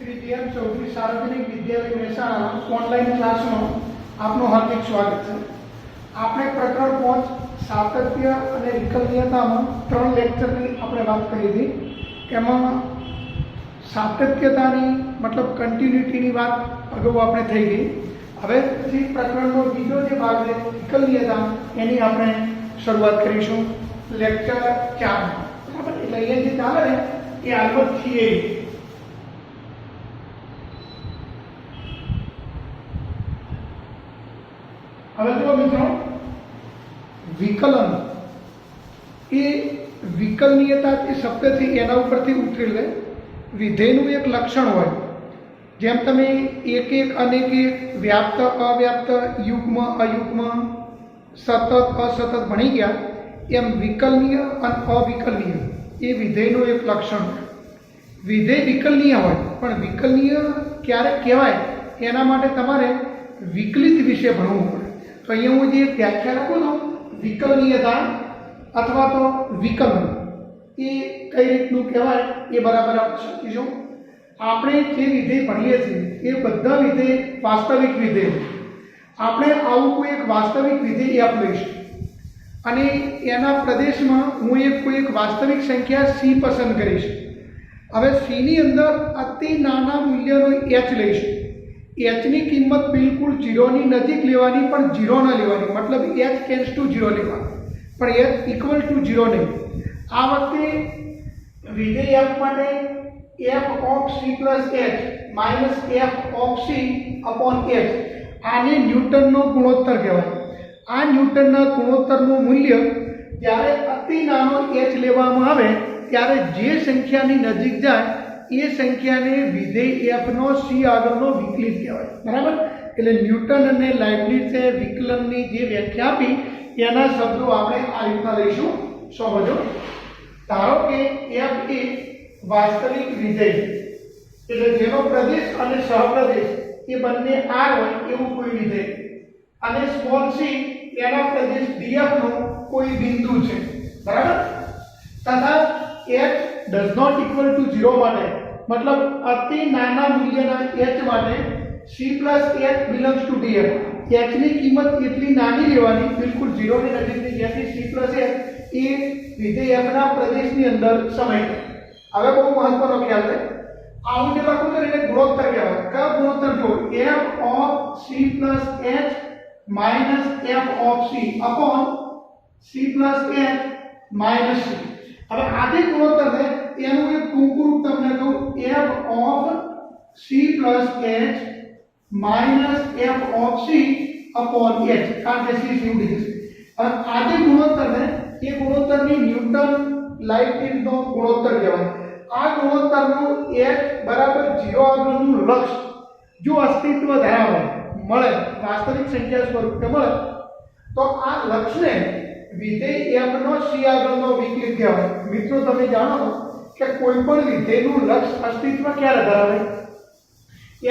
Shri GM Chaudhary सार्वजनिक विद्यालय Mehsana online ક્લાસમાં આપનું હાર્દિક સ્વાગત છે। આપણે પ્રકરણ 5 સાતત્ય અને વિકલનીયતામાં 3 લેક્ચરની આપણે વાત કરી હતી। એમાં સાતત્યતાની मतलब કન્ટિન્યુટીની વાત અગાઉ આપણે થઈ ગઈ। હવે પછી પ્રકરણનો બીજો જે ભાગ છે વિકલનીયતા એની આપણે શરૂઆત કરીશું લેક્ચર 4 બરાબર। એટલે અહીંયા જે ચાલે ને એ આલ્બર્ટ થિયરી। હવે જો મિત્રો વિકલન એ વિકલનીયતા એ શબ્દથી એના ઉપરથી ઉતરેલ વિધેયનું એક લક્ષણ હોય। જેમ તમે એક એક અનેક એક વ્યાપ્ત અવ્યાપ્ત યુગ્મ અયુગ્મ સતત અસતત ભણી ગયા એમ વિકલનીય અને અવિકલનીય એ વિધેયનું એક લક્ષણ હોય। વિધેય વિકલનીય હોય પણ વિકલનીય ક્યારે કહેવાય એના માટે તમારે વિકલિત વિશે ભણવું પડે। तो अँ हूँ जो व्याख्या लखू तो विकलनीयता अथवा तो विकलन ये कई रीतनु कहवाय ये बराबर आप समझीशुं। आपणे जे विधेय भणीए छीए ए बधा विधेय वास्तविक विधेय। आपणे आवुं कोई एक वास्तविक विधेय आप लईशुं अने एना प्रदेशमां हूँ कोई एक वास्तविक संख्या सी पसंद करीश। हवे सी नी अंदर अति नाना मूल्यनो एच लईशुं। एच की किंमत बिल्कुल 0 ની નજીક લેવાની પણ 0 ન લેવાની मतलब एच टेन्स टू 0 લેવા પણ एच इक्वल टू 0 नहीं। आ वखते विधेय f માટે f of c plus h minus f of c upon h आने न्यूटनનો ગુણોત્તર કહેવાય। आ ન્યૂટનના ગુણોત્તરનું મૂલ્ય જ્યારે અતિ નાનો h લેવામાં આવે ત્યારે જે સંખ્યાની નજીક જાય ये संख्या ने विधेय f नो c આગળનો વિકલિત કહેવાય બરાબર। એટલે ન્યૂટન અને લાઇબનિઝે વિકલનની જે વ્યાખ્યા આપી એના શબ્દો આપણે આ રીતના લઈશું। સમજો ધારો કે f એ વાસ્તવિક વિધેય એટલે જેનો પ્રદેશ અને સહપ્રદેશ એ બંને r હોય એવું કોઈ વિધેય અને સ્મોલ c એના પ્રદેશ df નો કોઈ બિંદુ છે બરાબર। તથા h does not equal to 0 माटे मतलब अति नाना मूल्यना h माटे c plus h belongs to df। h ની કિંમત એટલી નાની લેવાની बिल्कुल 0 ની નજીકની જેથી c plus h એ વિધેય f ના પ્રદેશની અંદર સમાય। હવે બહુ મહત્વનો ખ્યાલ છે આવું જે લખું તો એને ગુણોત્તર કહેવાય। કયો ગુણોત્તર જો f of c plus h minus f of c upon c plus h minus c। હવે આ જે ગુણોત્તર છે એનું એક ટૂંકું રૂપ તમને કહું f of c plus h minus f of c upon h કારણ કે c સીધી છે। હવે આ જે ગુણોત્તર છે એ ગુણોત્તરની ન્યૂટન લાઇબનિઝનો ગુણોત્તર કહેવાય। આ ગુણોત્તરનું h બરાબર 0 આગળનું લક્ષ જો અસ્તિત્વ ધરાવે મળે વાસ્તવિક સંખ્યા સ્વરૂપે મળે તો આ લક્ષને વિધેય f નો c આગળનો વિકલિત કહેવાય। મિત્રો તમે જાણો કે કોઈ પણ વિધેયનું લક્ષ અસ્તિત્વ ક્યારે ધરાવે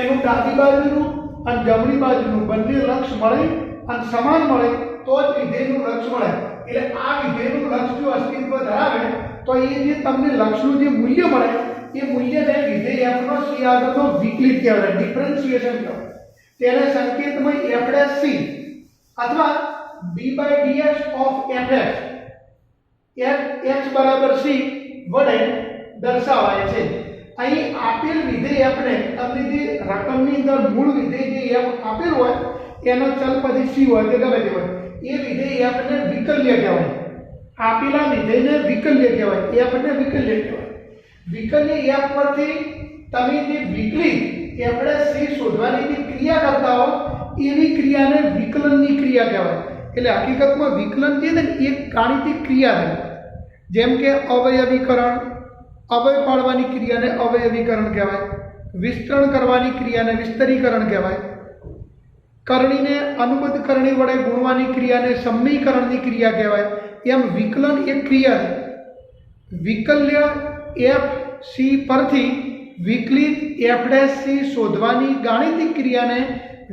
એનું ડાબી બાજુનું અને જમણી બાજુનું બંને લક્ષ મળે અને સમાન મળે તો જ વિધેયનું લક્ષ મળે। એટલે આ વિધેયનું લક્ષ જો અસ્તિત્વ ધરાવે તો એ જે તમને લક્ષનું જે મૂલ્ય મળે એ મૂલ્યને વિધેય f નો c આગળનો વિકલિત કહેવાય ડિફરન્શિએશન કહેવાય। તેને સંકેતમાં f' c અથવા d by dx of fx x बराबर c વડે દર્શાવાય છે। અહીં આપેલ વિધેય f ને તમને જે રકમની અંદર મૂળ વિધેય જે f આપેલ હોય એનો ચલપદી c હોય કે ગમે તે હોય એ વિધેય f ને વિકલ્ય કહેવાય। આપેલા વિધેયને વિકલ્ય કહેવાય f ને વિકલ્ય કહેવાય। વિકલ્ય f પરથી તમે જે વિકલિત f' c શોધવાની જે ક્રિયા કરતા હો એવી ક્રિયાને વિકલનની ક્રિયા કહેવાય। એટલે હકીકતમાં વિકલન જે છે ને એક ગાણિતિક ક્રિયા છે। જેમ કે અવયવીકરણ અવયવ પાડવાની ક્રિયાને અવયવીકરણ કહેવાય। વિસ્તરણ કરવાની ક્રિયાને વિસ્તરીકરણ કહેવાય। કરણીને અનુબદ્ધ કરણી વડે ગુણવાની ક્રિયાને સમીકરણની ક્રિયા કહેવાય। એમ વિકલન એક ક્રિયા છે। વિકલ્ય f c પરથી વિકલિત f' c શોધવાની ગાણિતિક ક્રિયાને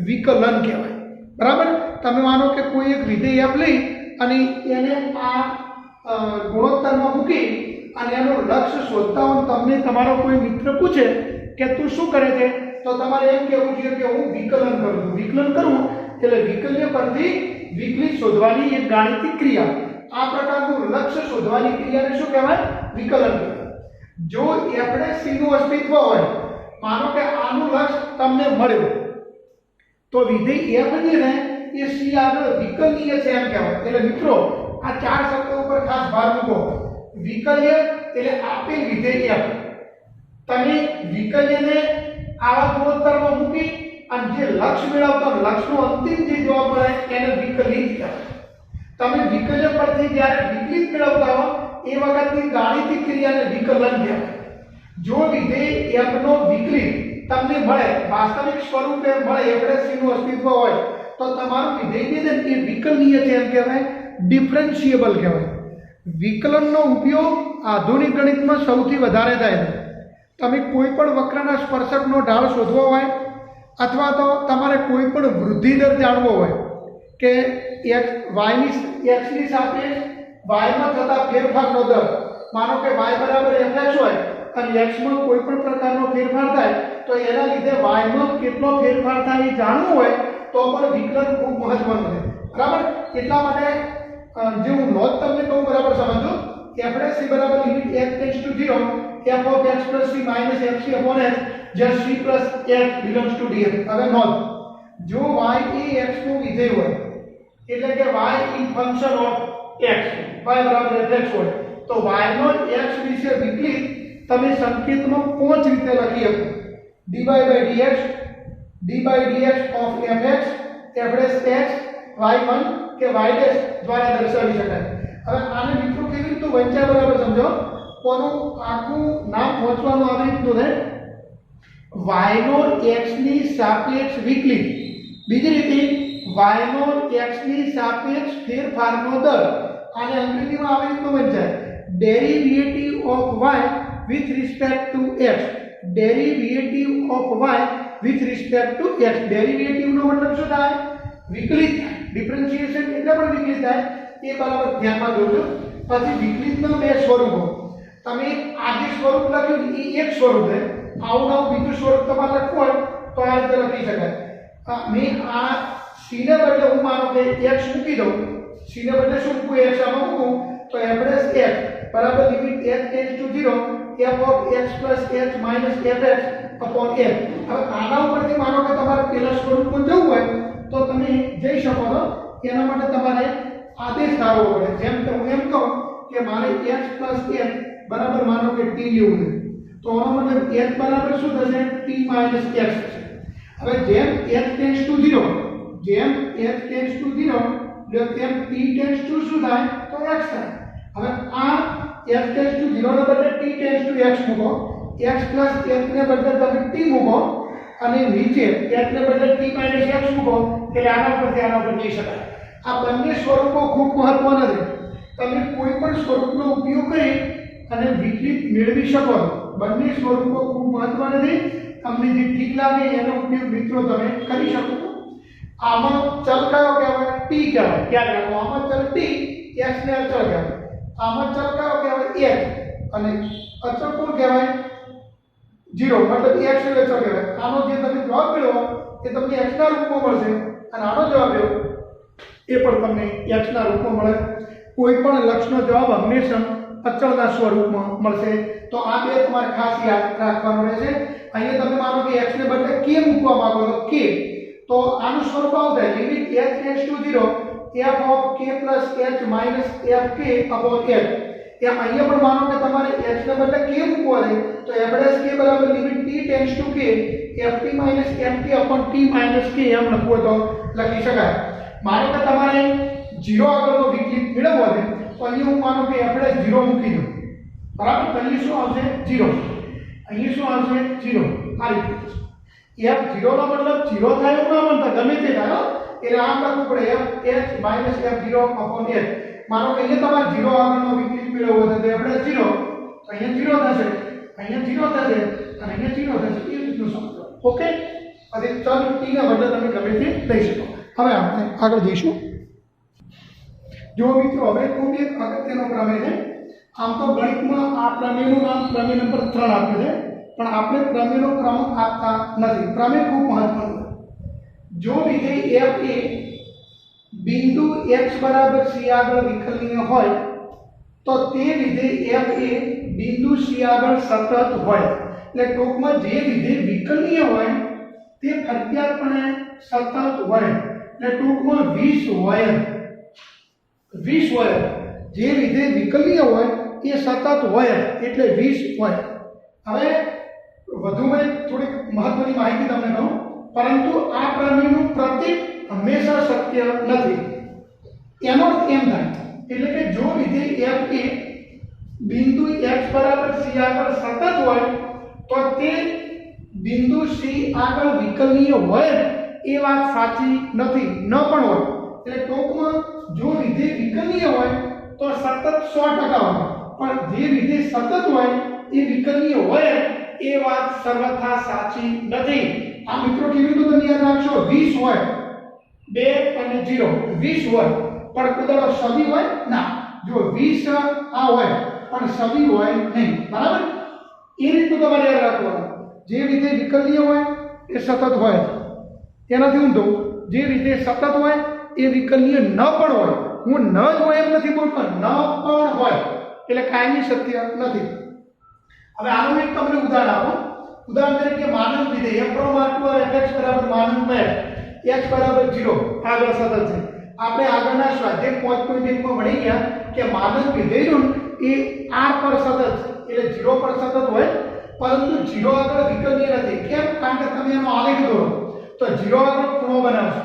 વિકલન કહેવાય બરાબર। તમે માનો કે કોઈ એક વિધેય f લઈ અને એને આ ગુણોત્તરમાં મૂકી અને એનું લક્ષ્ય શોધતા હો તમને તમારો કોઈ મિત્ર પૂછે કે તું શું કરે છે, તો તમારે એમ કહેવું જોઈએ કે હું વિકલન કરું છું. વિકલન કરું એટલે વિકલ્ય પરથી વિકલિત શોધવાની એક ગાણિતિક ક્રિયા. આ પ્રકારનું લક્ષ્ય શોધવાની ક્રિયાને શું કહેવાય? વિકલન કહેવાય. જો f' c નું અસ્તિત્વ હોય, માનો કે આનું લક્ષ્ય તમને મળ્યું, તો વિધેય f જે છે એ c આગળ વિકલનીય છે એમ કહેવાય. એટલે મિત્રો આ ચાર શબ્દો ઉપર ખાસ ભાર મૂકો. વિકલ્ય એટલે આપેલ વિધેય f, તમે વિકલ્યને આવા ગુણોત્તરમાં મૂકી અને જે લક્ષ્ય મેળવતો લક્ષ્યનો અંતિમ જે જવાબ મળે એને વિકલિત કહેવાય. તમે વિકલ્ય પરથી જ્યારે વિકલિત મેળવતા હો એ વખતની ગાણિતિક ક્રિયાને વિકલન કહેવાય. જો વિધેય f નો વિકલિત તમને મળે, વાસ્તવિક સ્વરૂપે મળે, f' c નું અસ્તિત્વ હોય, તો તમારું વિધેય જે એ વિકલનીય છે એમ કહેવાય, ડિફરન્શિયેબલ કહેવાય. વિકલનનો ઉપયોગ આધુનિક ગણિતમાં સૌથી વધારે થાય છે. તમે કોઈ પણ વક્રના સ્પર્શકનો ઢાળ શોધવો હોય અથવા તો તમારે કોઈ પણ વૃદ્ધિ દર જાણવો હોય કે x ની સાપેક્ષ y માં થતા ફેરફારનો દર, માનો કે y બરાબર fx હોય અને x માં કોઈ પણ પ્રકારનો ફેરફાર થાય તો એના લીધે y માં કેટલો ફેરફાર થાય એ જાણવું હોય તો પણ વિકલન ખૂબ મહત્વનું છે. બરાબર? એટલા માટે જે હું નોંધ તમને કહું બરાબર સમજો. f' c બરાબર limit x tends to 0 f of x plus c minus fc upon x just c plus x belongs to df. હવે નોંધ, જો y એ x નું વિધેય હોય એટલે કે y in function of x, y બરાબર fx હોય, તો y નો x વિશે વિકલિત તમે સંકેતમાં 5 રીતે લખી શકો. dy by dx, d by dx of fx, f' x y1 કે y' દ્વારા દર્શાવી શકાય. હવે આને મિત્રો કેવી રીતે વંચાય બરાબર સમજો. કોનું આખું નામ પહોંચવાનું આવી રીતનું છે, y નો x ની સાપેક્ષ વિકલિત. બીજી રીતે y નો x ની સાપેક્ષ ફેરફારનો દર. આને અંગ્રેજીમાં આવી રીતનું વંચાય, derivative of y with respect to x. Derivative of y with respect to x. Derivative નો મતલબ શું થાય? વિકલિત થાય. ડિફરન્શિએશન એટલે પણ વિકલિત થાય, એ બરાબર ધ્યાનમાં દોરજો. પછી વિકલિતના બે સ્વરૂપો. તમે આ જે સ્વરૂપ લખ્યું એ એક સ્વરૂપ છે, આવું નવું બીજું સ્વરૂપ તમારે લખવું હોય તો આ રીતે લખી શકાય. મેં આ c ને બદલે હું માનો કે x મૂકી દઉં, c ને બદલે શું મૂકું, x આમાં મૂકું, તો f' x બરાબર limit x tends to 0 f of x plus h minus fx upon x. હવે આના ઉપરથી માનો કે તમારે પેલા સ્વરૂપમાં જવું હોય તો તમે જઈ શકો છો. એના માટે તમારે આદેશ ધારવો પડે. જેમ કે હું એમ કહું કે મારે x plus h બરાબર માનો કે t લેવું છે, તો આનો મતલબ h બરાબર શું થશે? t minus x થશે. હવે જેમ h ટેન્ડ્સ ટુ 0, જેમ h ટેન્ડ્સ ટુ 0 એટલે તેમ t ટેન્ડ્સ ટુ શું થાય? તો x થાય. હવે આ h ટેન્ડ્સ ટુ 0 ને બદલે t ટેન્ડ્સ ટુ x મૂકો, x plus h ને બદલે તમે t મૂકો અને નીચે h ને બદલે t minus x મૂકો, એટલે આના પરથી આના પર જઈ શકાય. આ બંને સ્વરૂપો ખૂબ મહત્વના છે. તમે કોઈ પણ સ્વરૂપનો ઉપયોગ કરી અને વિકલિત મેળવી શકો. બંને સ્વરૂપો ખૂબ મહત્વના છે. તમને જે ઠીક લાગે એનો ઉપયોગ મિત્રો તમે કરી શકો. આમાં ચલ કયો કહેવાય? t કહેવાય. યાદ રાખો, આમાં ચલ t, x ને અચળ કહેવાય. આમાં ચલ કયો કહેવાય? x. અને અચળ કોણ કહેવાય? 0. મતલબ x એટલે અચળ કહેવાય. આનો જે તમે જવાબ મેળવો એ તમને x ના રૂપમાં મળશે અને આનો જવાબ એ પણ તમને x ના રૂપમાં મળે. કોઈ પણ લક્ષનો જવાબ હંમેશા અચળના સ્વરૂપમાં મળશે. તો આ બે તમારે ખાસ યાદ રાખવાનું રહેશે. અહીંયા તમે માનો કે x ને બદલે k મૂકવા માંગો તો k, તો આનું સ્વરૂપ આવું થાય, limit h tends to 0 f of k plus h minus fk upon h. એમ અહીંયા પણ માનો કે તમારે x ને બદલે k મૂકવો છે, તો f' k બરાબર limit t tends to k ft minus ft upon t minus k એમ લખવું તો લખી શકાય. માનો કે તમારે 0 આગળનો વિકલિત મેળવવો છે, તો અહીંયા હું માનો કે f' 0 મૂકી દઉં. બરાબર? તો અહીં શું આવશે? 0. અહીં શું આવશે? 0. આ રીતે f 0 નો મતલબ 0 થાય એવું ના બનતા, ગમે તે થાય. એટલે આમ લખવું પડે f h minus f0 upon h. માનો કે અહીંયા તમારે 0 આગળનો વિકલિત મેળવવો છે, તો f' 0, તો અહીંયા 0 થશે, અહીંયા 0 થશે અને અહીંયા 0 થશે. એ રીતનું સમજો. ઓકે? પછી ચલ t ના બદલે તમે ગમે તે લઈ શકો. હવે આપણે આગળ જઈશું. જો મિત્રો હવે ખૂબ એક અગત્યનો પ્રમેય છે. આમ તો ગણિતમાં આ પ્રમેયનું નામ પ્રમેય નંબર 3 આપ્યું છે, પણ આપણે પ્રમેયનો ક્રમ આપતા નથી. પ્રમેય ખૂબ મહત્વનું છે. જો વિધેય f એ બિંદુ x બરાબર c આગળ વિકલનીય હોય તો તે વિધેય f એ બિંદુ c આગળ સતત હોય. એટલે ટૂંકમાં જે વિધેય વિકલનીય હોય તે ફરજિયાતપણે સતત હોય. એટલે ટૂંકમાં 20 હોય. 20 હોય. જે વિધેય વિકલનીય હોય એ સતત હોય એટલે 20 હોય. હવે વધુમાં થોડીક મહત્વની માહિતી તમને કહું, પરંતુ આ પ્રમેયનું પ્રતીક હંમેશા સત્ય નથી. એનો અર્થ એમ થાય એટલે કે જો વિધેય f એ બિંદુ x બરાબર c આગળ સતત હોય તો તે બિંદુ c આગળ વિકલનીય હોય એ વાત સાચી નથી, ન પણ હોય. એટલે ટૂંકમાં જો વિધેય વિકલનીય હોય તો સતત 100% હોય, પણ જે વિધેય સતત હોય એ વિકલનીય હોય એ વાત સર્વથા સાચી નથી. આ મિત્રો કેવી રીતે તમે યાદ રાખશો? 20 હોય 2 અને 0 20 હોય પણ કદાચ સદી હોય ના. જો 20 આ હોય પણ સદી હોય નહીં, બરાબર? એ રીતનું તમારે યાદ રાખવાનું. જે વિધેય વિકલનીય હોય એ સતત હોય, એનાથી ઊંધો જે વિધેય સતત હોય એ વિકલનીય ન પણ હોય. હું ન જ હોય એમ નથી બોલતો, ન પણ હોય એટલે કાયમી સત્ય નથી. હવે આનું એક તમને ઉદાહરણ આપો. ઉદાહરણ તરીકે માનક વિધેય f(r2) fx બરાબર માનક x બરાબર 0 આગળ સતત છે. આપણે આગળના સ્વાધ્યાય 5.1 માં ભણી ગયા કે માનક વિધેયનું એ r પર સતત છે એટલે 0 પર સતત હોય, પરંતુ 0 આગળ વિકલનીય નથી. કેમ? કારણ કે તમે એનો આલેખ દોરો તો 0 આગળ ખૂણો બનાવશો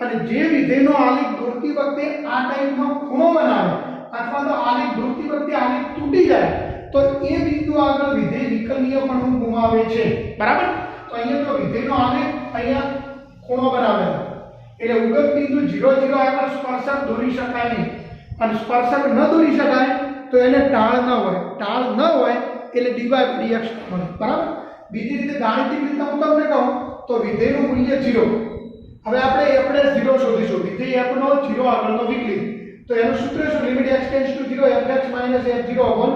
અને જે વિધેયનો આલેખ દોરતી વખતે આ ટાઈપનો ખૂણો બનાવે અથવા તો આલેખ દોરતી વખતે આલેખ તૂટી જાય તો એ બિંદુ આગળ વિધેય વિકલનીયપણું ગુમાવે છે, બરાબર? તો અહીંયા તો વિધેયનો આલેખ અહીંયા ખૂણો બનાવે એટલે ઉગમ બિંદુ 0 0 આગળ સ્પર્શક દોરી શકાય નહીં, અને સ્પર્શક ન દોરી શકાય તો એને ઢાળ ન હોય. ઢાળ ન હોય એટલે dy/dx મળે, બરાબર? બીજી રીતે ગાણિતિક રીતે હું તમને કહું તો વિધેયનું મૂલ્ય 0. હવે આપણે f'0 શોધીશું. વિધેય f નો 0 આગળનો વિકલિત. તો એનું સૂત્ર શું? Limit x tends to 0 fx - f0 upon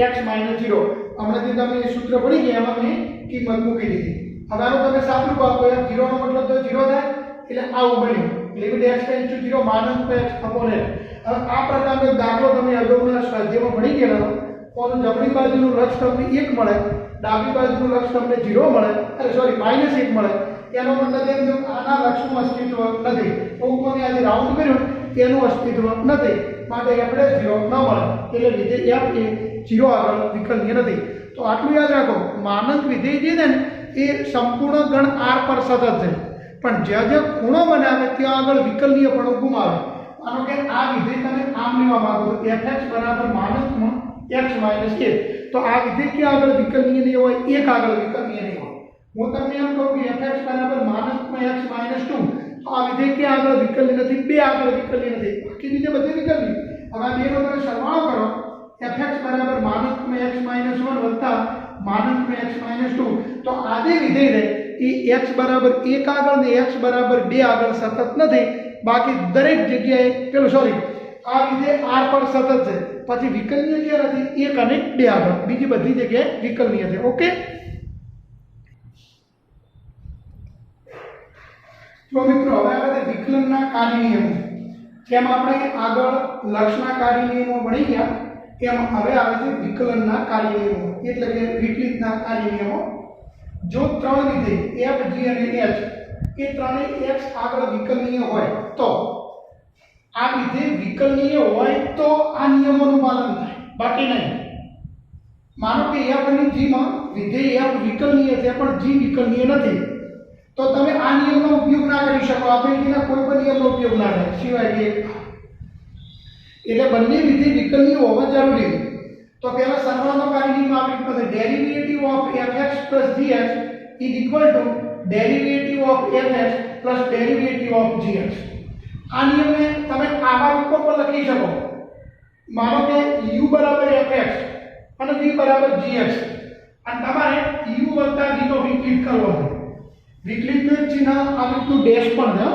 x - 0. હમણાંથી તમે એ સૂત્ર પડી ગયા, એમાં મેં કિંમત મૂકી દીધી. હવે આનું તમે સાદુરૂપ આપો. f0 નો મતલબ તો 0 થાય એટલે આવું બન્યું. લિમિટ x ટેન્ડ્સ ટુ 0 માનક x upon x. હવે આ પ્રકારનો દાખલો તમે અગાઉના સ્વાધ્યાયમાં ભણી ગયેલા તો જમણી બાજુનું લક્ષ તમને 1 મળે, ડાબી બાજુનું લક્ષ તમને 0 મળે, -1 મળે. એનો મતલબ એમ કે આના લક્ષનું અસ્તિત્વ નથી. ટૂંકમાં આજે રાઉન્ડ કર્યું તેનું અસ્તિત્વ નથી, માટે f'0 ન મળે એટલે વિધેય f એ 0 આગળ વિકલનીય નથી. તો આટલું યાદ રાખો. માનક વિધેય જે છે ને એ સંપૂર્ણ ગણ r પર સતત છે, પણ જ્યાં જ્યાં ખૂણો બનાવે ત્યાં આગળ વિકલનીયપણું ગુમાવે. માનો કે આ વિધેય તમે આમ લેવા માંગો તો fx બરાબર માનકમાં x - 1, તો આ વિધેય ક્યાં આગળ વિકલનીય નહીં હોય? 1 આગળ વિકલનીય નહીં હોય. હું તમને એમ કહું કે fx બરાબર માનકમાં x - 2, તો આ વિધેય ક્યાં આગળ વિકલનીય નથી? 2 આગળ વિકલનીય નથી. બાકી બીજે બધે વિકલનીય. હવે આ બેનો તમે સરવાળો કરો. fx બરાબર માનકમાં x - 1 વત્તા માનકમાં x - 2, તો આ જે વિધેય છે એ x બરાબર 1 આગળ ને x બરાબર 2 આગળ સતત નથી. બાકી દરેક જગ્યાએ આ વિધેય r પર સતત છે. પછી વિકલનીય ક્યાં નથી? 1 અને 2 આગળ. બીજી બધી જગ્યાએ વિકલનીય છે. ઓકે, તો મિત્રો હવે આપણે વિકલનના કાર્ય નિયમો, જેમ આપણે આગળ લક્ષના કાર્ય નિયમો ભણી ગયા એમ હવે આવે છે વિકલનના કાર્ય નિયમો, એટલે કે વિકલિતના કાર્ય નિયમો. જો ત્રણ વિધેય f, g અને h એ ત્રણેય x આગળ વિકલનીય હોય તો આ વિધેય વિકલનીય હોય તો આ નિયમોનું પાલન થાય, બાકી નહીં. માનો કે f અને g માં વિધેય f વિકલનીય છે પણ g વિકલનીય નથી, તો તમે આ નિયમનો ઉપયોગ ના કરી શકો. આ પૈકીના કોઈ પણ નિયમનો ઉપયોગ ના થાય સિવાય કે એટલે બંને વિધેય વિકલનીય હોવા જરૂરી. તો પહેલા સરવાળાનો કાર્ય નિયમ આવી રીતે derivative of fx + gx is equal to derivative of fx + derivative of gx. આ નિયમને તમે આવા રૂપો પર લખી શકો. માનો કે u બરાબર fx અને v બરાબર gx, અને તમારે u વત્તા v નો વિકલિત કરવો છે. વિકલિતનું ચિહ્ન આ રીતનું ડેશ પણ છે.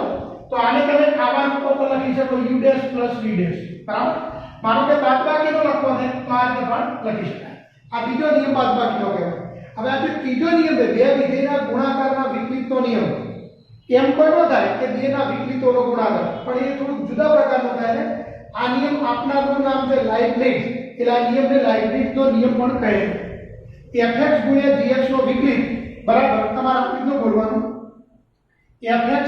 તો આને તમે આવા રૂપો પર લખી શકો u' + v', બરાબર? માનો કે બાદબાકીનો લખવો છે તો આ રીતે પણ લખી શકાય. આ બીજો નિયમ બાદબાકીનો કહેવાય. હવે આપણે ત્રીજો નિયમ છે બે વિધેયના ગુણાકારના વિકલિતનો નિયમ. એમ કોઈ ન થાય કે બેના વિકલિતોનો ગુણાકાર, પણ એ થોડું જુદા પ્રકારનો થાય ને. આ નિયમ આપનારનું નામ છે લાઇબનિઝ, એટલે આ નિયમને લાઇબનિઝનો નિયમ પણ કહે છે. fx ગુણ્યા gx નો વિકલિત બરાબર તમારે આ રીતનું બોલવાનું, fx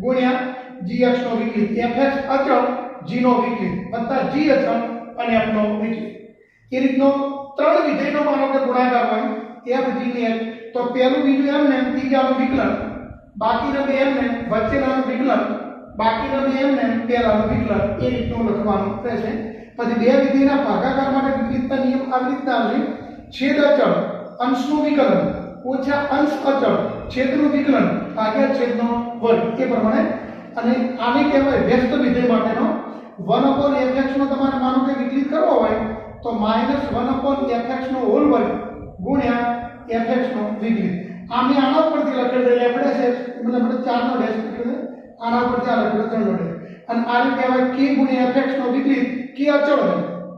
ગુણ્યા gx નો વિકલિત, fx અચળ g નો વિકલિત વત્તા g અચળ અને f નો વિકલિત. એ રીતનો ત્રણ વિધેયનો માનો કે ગુણાકાર હોય f g ને f, તો પહેલું બીજું એમ ને ત્રીજાનું વિકલન, બાકીના બે એમ ને વચ્ચેનાનું વિકલન, બાકીના બે એમ ને પહેલાનું વિકલન, એ રીતનું લખવાનું રહેશે. પછી બે વિધેયના ભાગાકાર માટે વિકલિતના નિયમ આવી રીતના આવશે: છેદ અચળ અંશનું વિકલન ઓછા અંશ અચળ છેદનું વિકલન ભાગ્યા છેદનો વર્ગ, એ પ્રમાણે. અને આને કહેવાય વ્યસ્ત વિધેય માટેનો 1/fx નો તમારે માનો કે વિકલિત કરવો હોય તો -1/fx નો હોલ વર્ગ ગુણ્યા fx નો વિકલિત. આમે આના પરથી લખેલ છે આપણે છે મતલબ 4 નો ડેશ લખેલ છે, આના પરથી આ લખેલ 3 નો ડેશ. અને આને કહેવાય k ગુણ્યા fx નો વિકલિત. k અચળ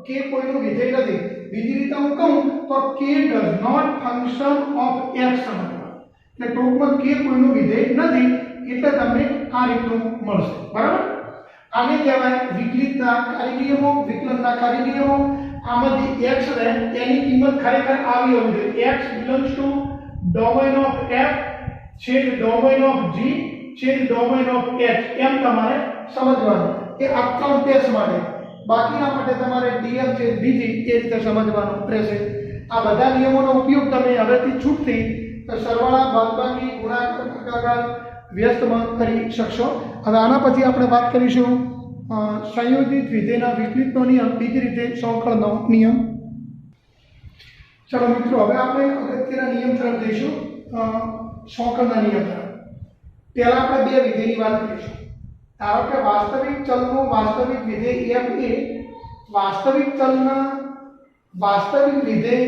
છે, k કોઈનું વિધેય નથી. બીજી રીતે હું કહું તો k does not function of x સમજવા, એટલે ટૂંકમાં k કોઈનું વિધેય નથી, એટલે તમને આ રીતનું મળશે. બરાબર. આને કહેવાય વિકલિતના કાર્ય નિયમો, વિકલનના કાર્ય નિયમો. આમાંથી x રહે એની કિંમત ખરેખર આવી હોવી જોઈએ. x belongs to domain of f છેદ domain of g છેદ domain of h, એમ તમારે સમજવાનું. એ આખા ટેસ્ટ માટે. બાકીના માટે તમારે df છે બીજી એ રીતે સમજવાનું રહેશે. આ બધા નિયમોનો ઉપયોગ તમે હવેથી છૂટથી સરવાળા, બાદબાકી, ગુણાકાર, ભાગાકાર, વ્યસ્તમાં કરી શકશો. હવે આના પછી આપણે વાત કરીશું સંયોજિત વિધેયના વિકલિતનો નિયમ, બીજી રીતે સંકળનો નિયમ. ચલો મિત્રો, હવે આપણે અગત્યના નિયમ તરફ જઈશું, સંકળના નિયમ તરફ. પહેલા આપણે બે વિધેયની વાત કરીશું. ધારો કે વાસ્તવિક ચલનું વાસ્તવિક વિધેય f એ વાસ્તવિક ચલના વાસ્તવિક વિધેય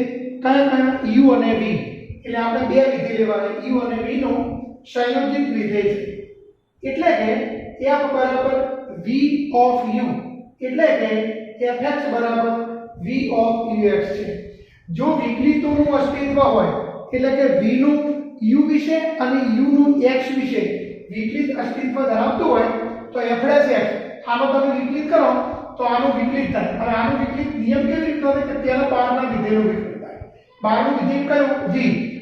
કયા કયા u અને v, એટલે આપણે બે વિધેય લેવાના u અને v નું સંયોજિત વિધેય છે. એટલે કે f બરાબર v of u, એટલે કે fx બરાબર v of ux છે. જો વિકલિતોનું અસ્તિત્વ હોય, એટલે કે v નું u વિશે અને u નું x વિશે વિકલિત અસ્તિત્વ ધરાવતું હોય તો f ડેશ x આનો તમે વિકલિત કરો તો આનું વિકલિત થાય. અને આનું વિકલિત નિયમ કેવી રીતનો છે કે પહેલા બહારના વિધેયનું વિકલન થાય. બહારનું વિધેય કયું g,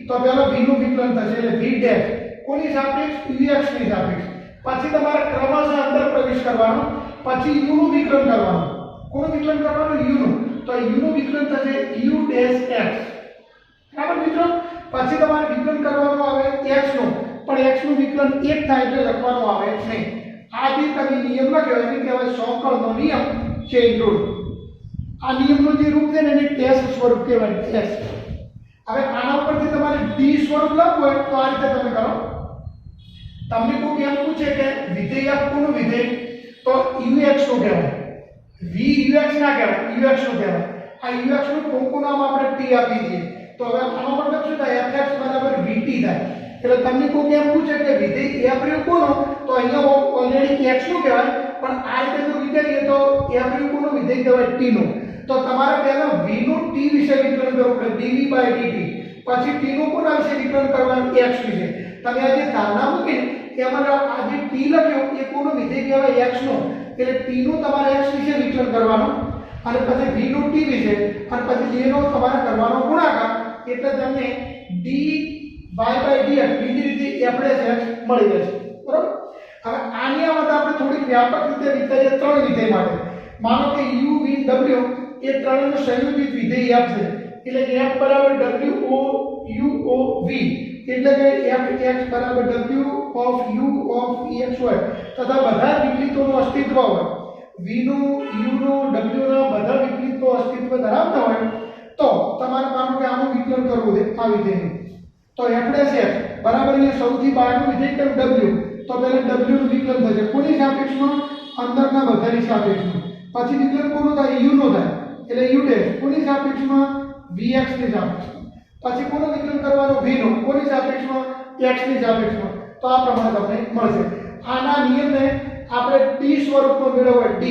તો પહેલા v નું વિકલન થશે, એટલે v ડેશ કોની સાપેક્ષ ux ની સાપેક્ષ. પછી તમારે ક્રમશઃ અંદર પ્રવેશ કરવાનો, પછી u નું વિકલન કરવાનું. કોનું વિકલન કરવાનું? u નું. તો u નું વિકલન થશે u ડેશ x. બરાબર મિત્રો. પછી તમારે વિકલન કરવાનું આવે x નું, પણ x નું વિકલન એક થાય એટલે લખવાનું આવે નહીં. આ જે તમે નિયમ લખ્યો એને કહેવાય સંકળનો નિયમ, ચેઇન રૂલ. આ નિયમનું જે રૂપ છે ને એને ટેસ્ટ સ્વરૂપ કહેવાય, ટેસ્ટ. હવે આના ઉપરથી તમારે ડી સ્વરૂપ લખવું હોય તો આ રીતે તમે કરો. તમને કોઈ એમ પૂછે કે વિધેય f કોનું વિધેય, તો ux નું કહેવાય, v ux ના કહેવાય, ux નું કહેવાય. આ ux નું ટૂંકું નામ આપણે t આપી દઈએ તો હવે આનો મતલબ શું થાય? fx બરાબર vt થાય. એટલે તમને કોઈ એમ પૂછે કે વિધેય f રહ્યું કોનું, તો અહીંયા ઓલરેડી x નું કહેવાય, પણ આ રીતે જો વિચારીએ તો f રહ્યું કોનું વિધેય કહેવાય t નું. તો તમારે પહેલા v નું t વિશે વિકલન કરવું પડે, dv/dt. પછી t નું કોના વિશે વિકલન કરવાનું? x વિશે. તમે આ જે ધારણા મૂકીને એમાં આ જે t લખ્યો એ કોનું વિધેય કહેવાય? x નું. એટલે t નું તમારે x વિશે વિકલન કરવાનું, અને પછી v નું t વિશે, અને પછી j નો તમારે કરવાનો ગુણાકાર, એટલે તમને dy/dx બીજી રીતે f ડેશ x મળી જશે. બરાબર. હવે આની આપણે થોડી વ્યાપક રીતે વિચારીએ ત્રણ વિધેય માટે. માનો કે u v w એ ત્રણનું સંયોજિત વિધેય f છે, એટલે કે f બરાબર w o u o v, એટલે કે fx બરાબર w of u of ex હોય તથા બધા વિકલિતોનું અસ્તિત્વ હોય, v નું u નું w ના બધા વિકલિતો અસ્તિત્વ ધરાવતા હોય, તો તમારે માનો કે આનું વિકલન કરવું છે આ વિધેયનું. તો f ડેશ x બરાબર એ સૌથી બહારનું વિધેય કયું? w. તો પહેલા w નું વિકલન થશે કોની સાપેક્ષમાં? અંદરના બધાની સાપેક્ષમાં. પછી વિકલન કોનું થાય? u નું થાય, એટલે u ડેશ કોની સાપેક્ષમાં? vx ની સાપેક્ષમાં. પછી કોનું વિકલન કરવાનું? v નું. કોની સાપેક્ષમાં? x ની સાપેક્ષમાં. તો આ પ્રમાણે તમને મળશે. આના નિયમને આપણે t સ્વરૂપમાં મેળવવો હોય, t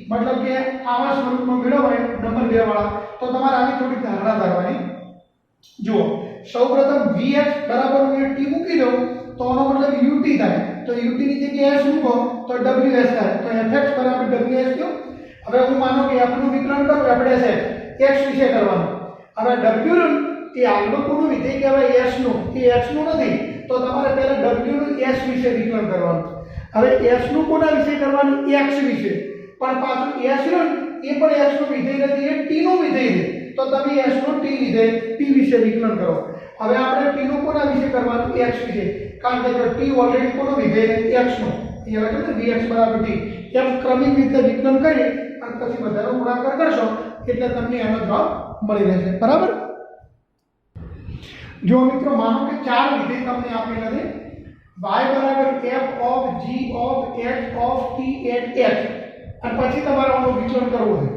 મતલબ કે આવા સ્વરૂપમાં મેળવવો હોય નંબર 2 વાળા, તો તમારે આની થોડી ધારણા કરવાની. જુઓ, સૌપ્રથમ vx બરાબર હું t મૂકી દઉં તો આનો મતલબ ut થાય, તો ut ની જગ્યાએ s મૂકો તો ws થાય, તો fx બરાબર ws થયો। હવે હું માનો કે f નું વિકલન કરું આપણે x વિશે કરવાનું। હવે w નું એ આગળનું કોનું વિધેય કહેવાય s નું, એ x નું નથી, તો તમારે પહેલા w નું s વિશે વિકલન કરવાનું। હવે s નું કોના વિશે કરવાનું, x વિશે, પણ પાછું s નું એ પણ x નું વિધેય નથી, એ t નું વિધેય છે, તો તમે s નું t વિધેય t વિશે વિકલન કરો। હવે આપણે t નું કોના વિશે કરવાનું, x વિશે, કારણ કે જો t ઓલરેડી કોનું વિધેય છે, x નું, એ લખે છે vx બરાબર t, એમ ક્રમિક રીતે વિકલન કરી અને પછી બધાનો ગુણાકાર કરશો એટલે તમને એનો જવાબ મળી રહેશે, બરાબર। જો મિત્રો માનો કે ચાર વિધેય તમને આપેલા છે, y બરાબર f of g of h of t at x, અને પછી તમારે આનું વિકલન કરવું છે,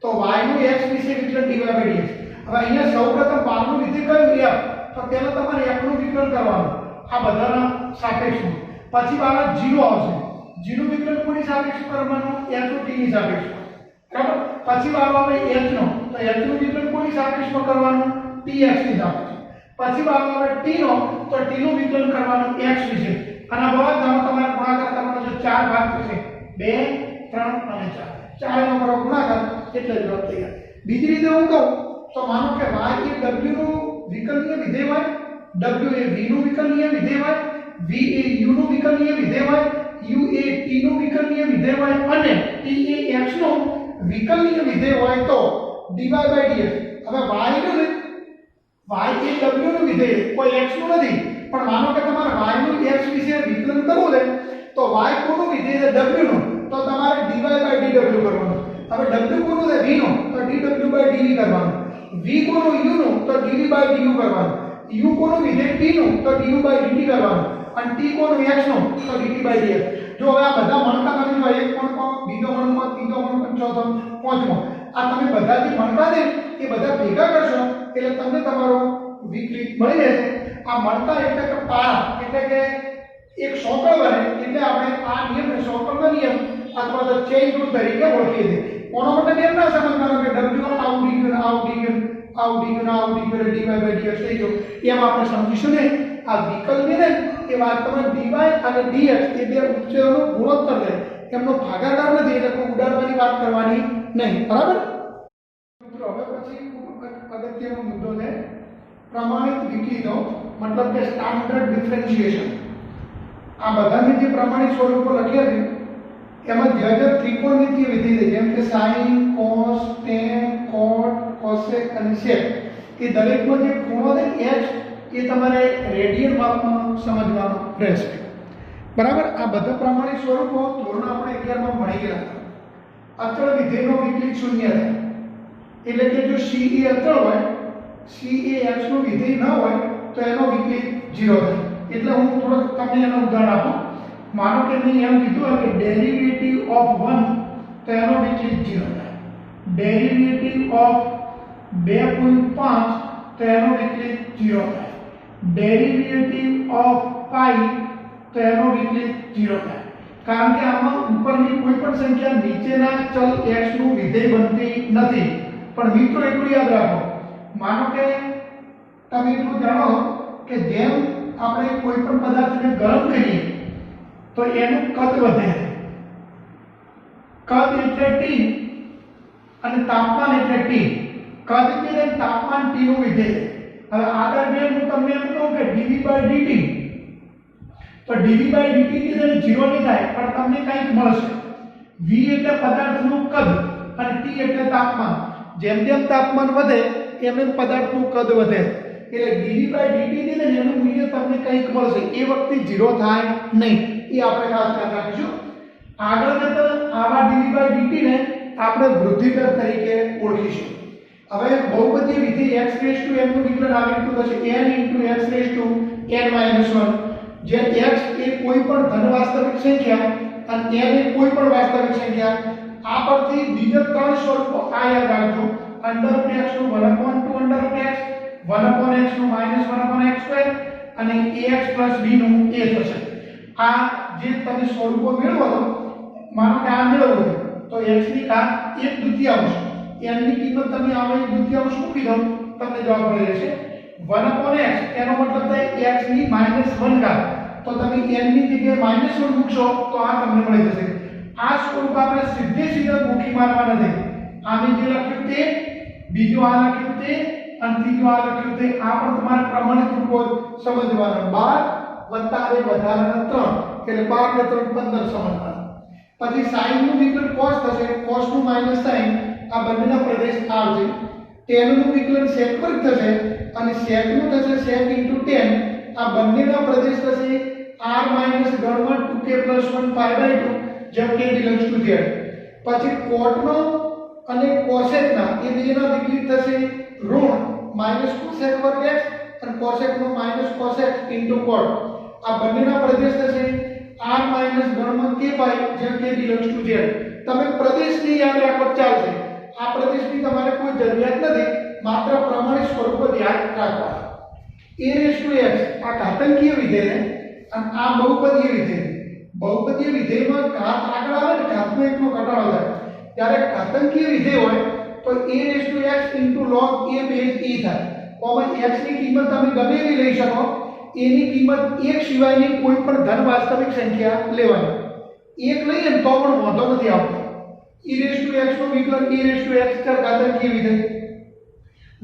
તો y નું x વિશે વિકલન dy by dx। હવે અહીંયા સૌપ્રથમ y નું વિધેય કયું, f, તો પહેલા તમારે f નું વિકલન કરવાનું આ બધાના સાપેક્ષમાં, પછી વાળા 0 આવશે, 0 વિકલન કોની સાપેક્ષ કરવાનું, h નું t ની સાપેક્ષમાં, બરાબર। પછી વાળો આવે h નો, તો h નું વિકલન કોની સાપેક્ષમાં કરવાનું, tx ની સાપેક્ષ। પછી વાળો આવે t નો, તો t નું વિકલન કરવાનું x વિશે, અને બધાનો તમારે ગુણાકાર કરવાનો છે, ચાર ભાગ થશે, 2 3 અને 4, ચારેનો મારો ગુણાકાર એટલે જવાબ તૈયાર। બીજી રીતે હું કહું તો માનો કે y એ w નું વિકલનીય વિધેય હોય, w એ v નું વિકલનીય વિધેય હોય, v એ u નું વિકલનીય વિધેય હોય, u એ t નું વિકલનીય વિધેય હોય, અને t એ x નું વિકલનીય વિધેય હોય તો dy by dx। હવે y નું y એ w નું વિધેય કોઈ x નું નથી, પણ માનો કે તમારે y નું x વિશે વિકલન કરવું છે, તો y કોનું વિધેય છે, w નું, તો તમારે dy by dw કરવાનું। હવે w કોનું છે, v નું, તો dw by dv કરવાનું, v કોનું u નું, તો dv by du કરવાનું, u કોનું વિધેય t નું, તો du by dt કરવાનું, અને t કોનું x નું, તો dt by dx। જો હવે આ બધા મણકા તમે જો એક મણકો, બીજો મણકો, ત્રીજો મણકો, ચોથો, પાંચમો, આ તમે બધા જે મણકા છે એ બધા ભેગા કરશો એટલે તમને તમારો વિકલિત મળી રહેશે। આ મણકા એટલે કે પારા, એટલે કે એક સર્કલ બને, એટલે આપણે આ નિયમને સર્કલનો નિયમ અથવા તો ચેઇન રૂલ તરીકે ઓળખીએ છીએ। કોનો મતલબ એમ ના સમજવાનો કે w આવું ડી ગયું, આવું ડી ગયું, આવું ડી ગયું, આવું ડી ગયું, dy by dx થઈ ગયો, એમ આપણે સમજીશું નહીં। આ વિકલ્પી ને એ વાસ્તવમાં dy અને dx એ બે ઉચ્ચારનો ગુણોત્તર છે, એમનો ભાગાકાર નથી, એટલે કોઈ ઉડાડવાની વાત કરવાની નહીં, બરાબર। મિત્રો હવે પછી અગત્યનો મુદ્દો છે પ્રમાણિત વિકલિતો, મતલબ કે સ્ટાન્ડર્ડ ડિફરન્શિએશન। આ બધાની જે પ્રમાણિત સ્વરૂપો લખ્યા છે એમાં જે ત્રિકોણમિતીય વિધેય છે, જેમ કે sin, cos, tan, cot, cosec અને sec, એ દરેકનો જે ખૂણો છે h એ તમારે રેડિયન માપમાં સમજવાનો રહેશે, બરાબર। આ બધા પ્રમાણિત સ્વરૂપો ધોરણ આપણે 11 માં ભણી ગયા હતા। અચળ વિધેયનો વિકલિત શૂન્ય થાય, એટલે કે જો c એ અચળ હોય, c એ x નું વિધેય ન હોય તો એનો વિકલિત 0 થાય। એટલે હું થોડું તમને એનું ઉદાહરણ આપું। માનો કે મેં એમ કીધું હોય કે ડેરિવેટિવ ઓફ 1 તો એનો વિકલિત 0 થાય, ડેરિવેટિવ ઓફ 2.5 તો એનો વિકલિત 0 થાય, ડેરિવેટિવ ઓફ પાઈ તો એનો વિકલિત 0 થાય, કારણ કે આમાં ઉપરની કોઈ પણ સંખ્યા નીચેના ચલ x નું વિધેય બનતી નથી। પણ મિત્રો એટલું યાદ રાખો, માનો કે તમે એટલું જાણો કે જેમ આપણે કોઈ પણ પદાર્થને ગરમ કરીએ તો એનું કદ વધે, કદ એટલે t અને તાપમાન એટલે t, કદ એટલે તાપમાન t નું વિધેય। હવે આ દરમિયાન હું તમને એમ કહું કે dv by dt, તો dv by dt ની જગ્યાએ 0 નહીં થાય, પણ તમને કંઈક મળશે। v એટલે પદાર્થનું કદ અને t એટલે તાપમાન, જેમ જેમ તાપમાન વધે એમ એમ પદાર્થનું કદ વધે, એટલે dv by dt ની ને એનું મૂલ્ય તમને કંઈક મળશે, એ વખતે 0 થાય નહીં, એ આપણે ખાસ ધ્યાન રાખીશું। આગળ જતા આવા dv by dt ને આપણે વૃદ્ધિ દર તરીકે ઓળખીશું। હવે બહુપદીય વિધેય x રેઝ ટુ n નું વિકલન આવી રીતે થશે n x raise to n - 1, જે x એ કોઈ પણ ધન વાસ્તવિક સંખ્યા અને n એ કોઈ પણ વાસ્તવિક સંખ્યા। આ પરથી બીજા ત્રણ સ્વરૂપો આ યાદ રાખજો, √x નું 1/2 √x, 1/x નું -1/x² અને ax + b નું a થશે। આ જે તમે સ્વરૂપો મેળવો છો, માનો કે આ મેળવો તો x ની ઘાત 1/2, n ની કિંમત તમે આવો 1/2 મૂકી દો, તમને જવાબ મળી રહેશે। 1/x એનો મતલબ થાય x ની -1 ઘાત, તો તમે n ની જગ્યાએ -1 મૂકશો તો આ તમને મળી જશે. આ સ્વરૂપ આપણે સીધે મૂકી મારવા નથી. આની જે લખ્યું તે, બીજું આ લખ્યું તે અને ત્રીજું આ લખ્યું તે, આ પણ તમારે પ્રમાણિત રૂપો સમજવાના. 12 + 2 વધારાના 3 એટલે 12 ને 3 15 સમજવાના. પછી sin નું વિકલન cos થશે, cos નું માઈનસ sin, આ બંનેના પ્રદેશ આવશે. tan નું વિકલન sec વર્ગ થશે અને sec નું થશે sec * tan, આ બંનેના પ્રદેશ થશે r - ગણમાં 2k + 1 π/2 જેમ k belongs to z. પછી cot નો અને cosec ના એ બેના વિકલિત થશે ઋણ -cosec વર્ગ x અને cosec નો -cosec * cot, આ બંનેના પ્રદેશ થશે r - ગણમાં k π જેમ k belongs to z. તમે પ્રદેશની યાદ રાખો ચાલશે. આ પ્રદેશની તમારે કોઈ જરૂરિયાત નથી, માત્ર પ્રમાણિત સ્વરૂપ જ યાદ રાખવા. a(x) આ ઘાતાંકીય વિધેય અને આ બહુપદીય વિધેય. બહુપદીય વિધેયમાં ઘાત આગળ આવે ને, ઘાતમાં એકનો ઘટાડો થાય, ત્યારે ઘાતાંકીય વિધેય હોય તો a(x) log a base e થાય. કોમન x ની કિંમત તમે ગમે એવી લઈ શકો, a ની કિંમત 1 સિવાયની કોઈ પણ ધન વાસ્તવિક સંખ્યા લેવાની. 1 લઈએ ને તો પણ વાંધો નથી આવતો. e(x) નું વિકલન e(x) ઘાતાંકીય વિધેય,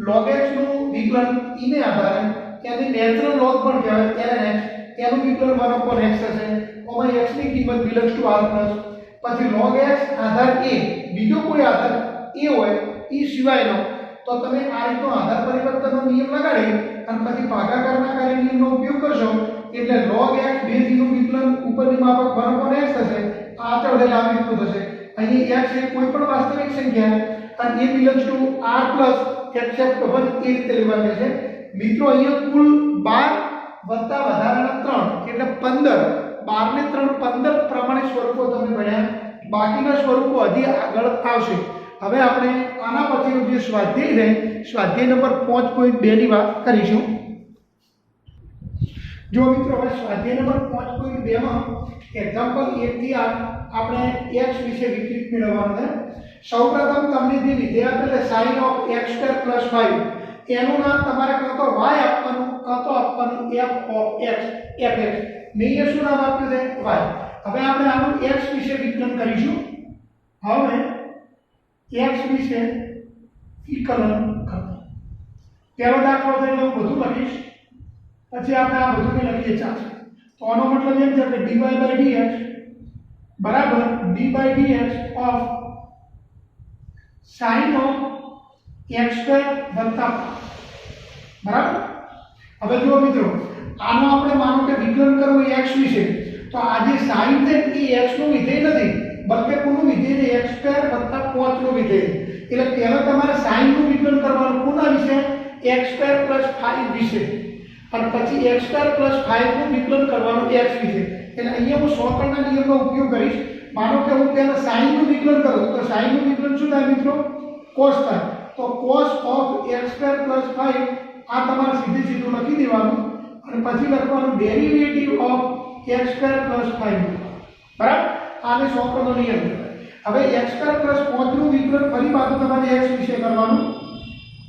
log x નું વિકલન e ને આધારે એને નેચરલ log પણ કહેવાય, ln x, એનું વિકલન 1/x થશે. ઓમાં x ની કિંમત belongs to r+. પછી log x આધાર a, બીજો કોઈ આધાર a હોય e સિવાયનો, તો તમે આ રીતનો આધાર પરિવર્તનનો નિયમ લગાડી અને પછી ભાગાકારના કાર્ય નિયમનો ઉપયોગ કરશો એટલે log x બેઝ e નું વિકલન ઉપરની માપક 1/x થશે. આ ચડેલ આવી રીતનું થશે. અહીં x એ કોઈ પણ વાસ્તવિક સંખ્યા અને a belongs to r+ except 1 એ રીતે લેવાની છે. મિત્રો અહીંયા કુલ 12 વત્તા વધારાના 3 એટલે 15, 12 ને 3 15 પ્રમાણિત સ્વરૂપો તમે ભણ્યા. બાકીના સ્વરૂપો હજી આગળ આવશે. હવે આપણે આના પછીનો જે સ્વાધ્યાય છે, સ્વાધ્યાય નંબર 5.2 ની વાત કરીશું. જો મિત્રો હવે સ્વાધ્યાય નંબર 5.2 માં એક્ઝામ્પલ 1 થી 8 આપણે x વિશે વિકલિત મેળવવાનું છે. સૌપ્રથમ તમને જે વિધેય આપેલ છે sin(x2 + 5), એનું નામ તમારે કાં તો y આપવાનું કાં તો આપવાનું f(x) fx. મેં અહીંયા શું નામ આપ્યું છે? y. હવે આપણે આનું x વિશે વિકલન કરીશું. હવે x વિશે વિકલન કરતા પહેલો દાખલો છે એટલે હું બધું લખીશ, પછી આપણે આ બધું લખીએ ચાલશે. તો આનો મતલબ એમ છે કે dy/dx બરાબર d/dx of sin(x2 + 5). બરાબર. હવે જુઓ મિત્રો, આનો આપણે માનો કે વિકલન કરવું x વિશે, તો આ જે sin છે એ x નું વિધેય નથી, બલકે કોનું વિધેય છે? x2 + 5 નું વિધેય. એટલે પહેલા તમારે sin નું વિકલન કરવાનું કોના વિશે? x2 + 5 વિશે, અને પછી x2 + 5 નું વિકલન કરવાનું x વિશે. એટલે અહીંયા હું સોકરના નિયમનો ઉપયોગ કરીશ. માનો કે હું પહેલા sin નું વિકલન કરું તો sin નું વિકલન શું થાય મિત્રો? cos થાય. તો cos of x2 + 5 આ તમારે સીધું લખી દેવાનું અને પછી લખવાનું ડેરિવેટિવ ઓફ x2 + 5. બરાબર. આને સોકરનો નિયમ કહેવાય. હવે x2 + 5 નું વિકલન ફરી પાછું તમારે x વિશે કરવાનું,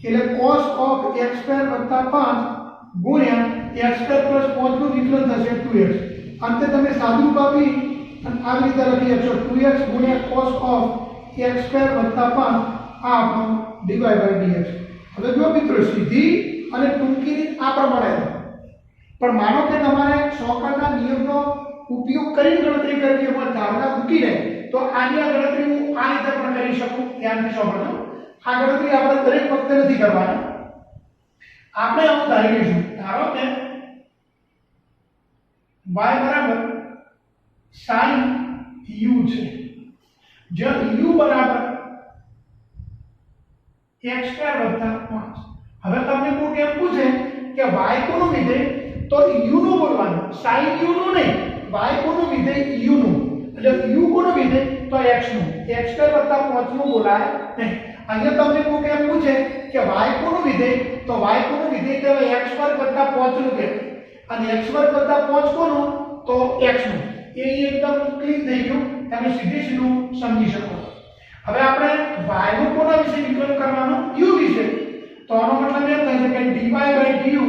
એટલે cos of x2 + 5 ગુણ્યા x2 + 5 નું વિકલન થશે 2x. અંતે તમે સાદુરૂપ આપી અને આવી રીતે લખી શકશો 2x ગુણ્યા cos of x2 + 5 આ આપણું dy/dx. હવે જો મિત્રો સીધી અને ટૂંકી રીત આ પ્રમાણે, પણ માનો કે તમારે સોકરના નિયમનો ઉપયોગ કરીને ગણતરી કરવી હોય, ધારણા મૂકીને, તો આની આ ગણતરી હું આ રીતે પણ કરી શકું. ધ્યાનથી સાંભળજો. આ ગણતરી આપણે દરેક વખતે નથી કરવાની. આપણે આવું ધારી લઈશું, ધારો કે y બરાબર sin u છે, જ્યાં u બરાબર x2 + 5. હવે તમને કોઈ એમ પૂછે કે y કોનું વિધેય, તો u નું બોલવાનું, sin u નું નહીં. y કોનું વિધેય? u નું. એટલે u કોનું વિધેય? તો x નું. x2 + 5 નું બોલાય નહીં. અહીંયા તમને કોઈ એમ પૂછે કે y કોનું વિધેય, તો y કોનું વિધેય કહેવાય x2 + 5 નું કહેવાય. અને x2 + 5 કોનું? તો x નું. એ એકદમ ક્લીન થઈ ગયું, તમે સીધું સમજી શકો. હવે આપણે y નું કોના વિશે વિકલન કરવાનું? u વિશે. તો તો આનો મતલબ એમ થાય છે કે dy/du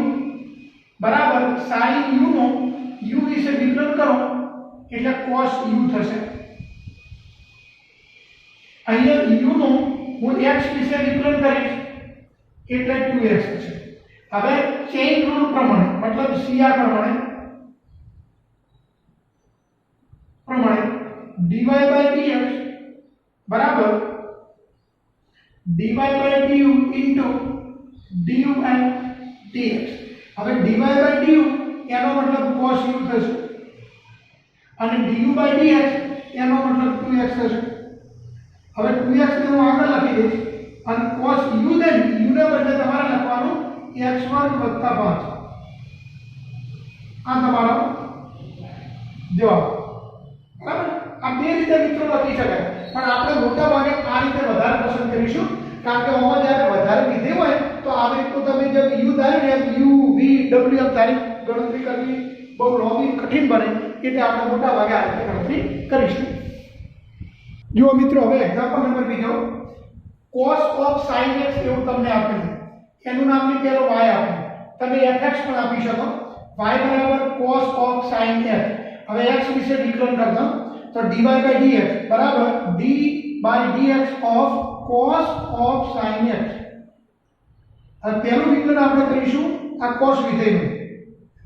બરાબર sin u નો u વિશે વિકલન કરો એટલે cos u થશે. અહીંયા u નો હું x વિશે વિકલન કરીશ એટલે 2x થશે. હવે ચેઇન રૂલ પ્રમાણે મતલબ CR પ્રમાણે dy/dx બરાબર dy/du into du and dx. હવે dy/du એનો મતલબ cos u થશે અને du/dx એનો મતલબ 2x થશે. હવે 2x ને હું આગળ લખી દઈશ અને cos u ને બદલે તમારે લખવાનું x² + 5. આ તમારો જવાબ. બરાબર? આ બે રીતે મિત્રો લખી શકાય, પણ આપણે મોટા ભાગે આ રીતે વધારે પસંદ કરીશું, કારણ કે આમાં જ્યારે વધારે વિધેય હોય તો આવી રીતનું તમે જેમ u ધાર્યું ને u v w એમ તારી ગણતરી કરવી બહુ લોંગી કઠિન બને, એટલે આપણે મોટા ભાગે આ રીતે ગણતરી કરીશું. જુઓ મિત્રો, હવે એક્ઝામ્પલ નંબર બીજો, cos of sin x એવું તમને આપેલું છે, એનું નામ ની પેલો y આપેલું, તમે fx પણ આપી શકો. y બરાબર cos of sin x. હવે x વિશે વિકલન કરતા તો dy/dx બરાબર d/dx of cos of sin x. હવે પહેલું વિકલન આપણે કરીશું આ cos વિધેયનું.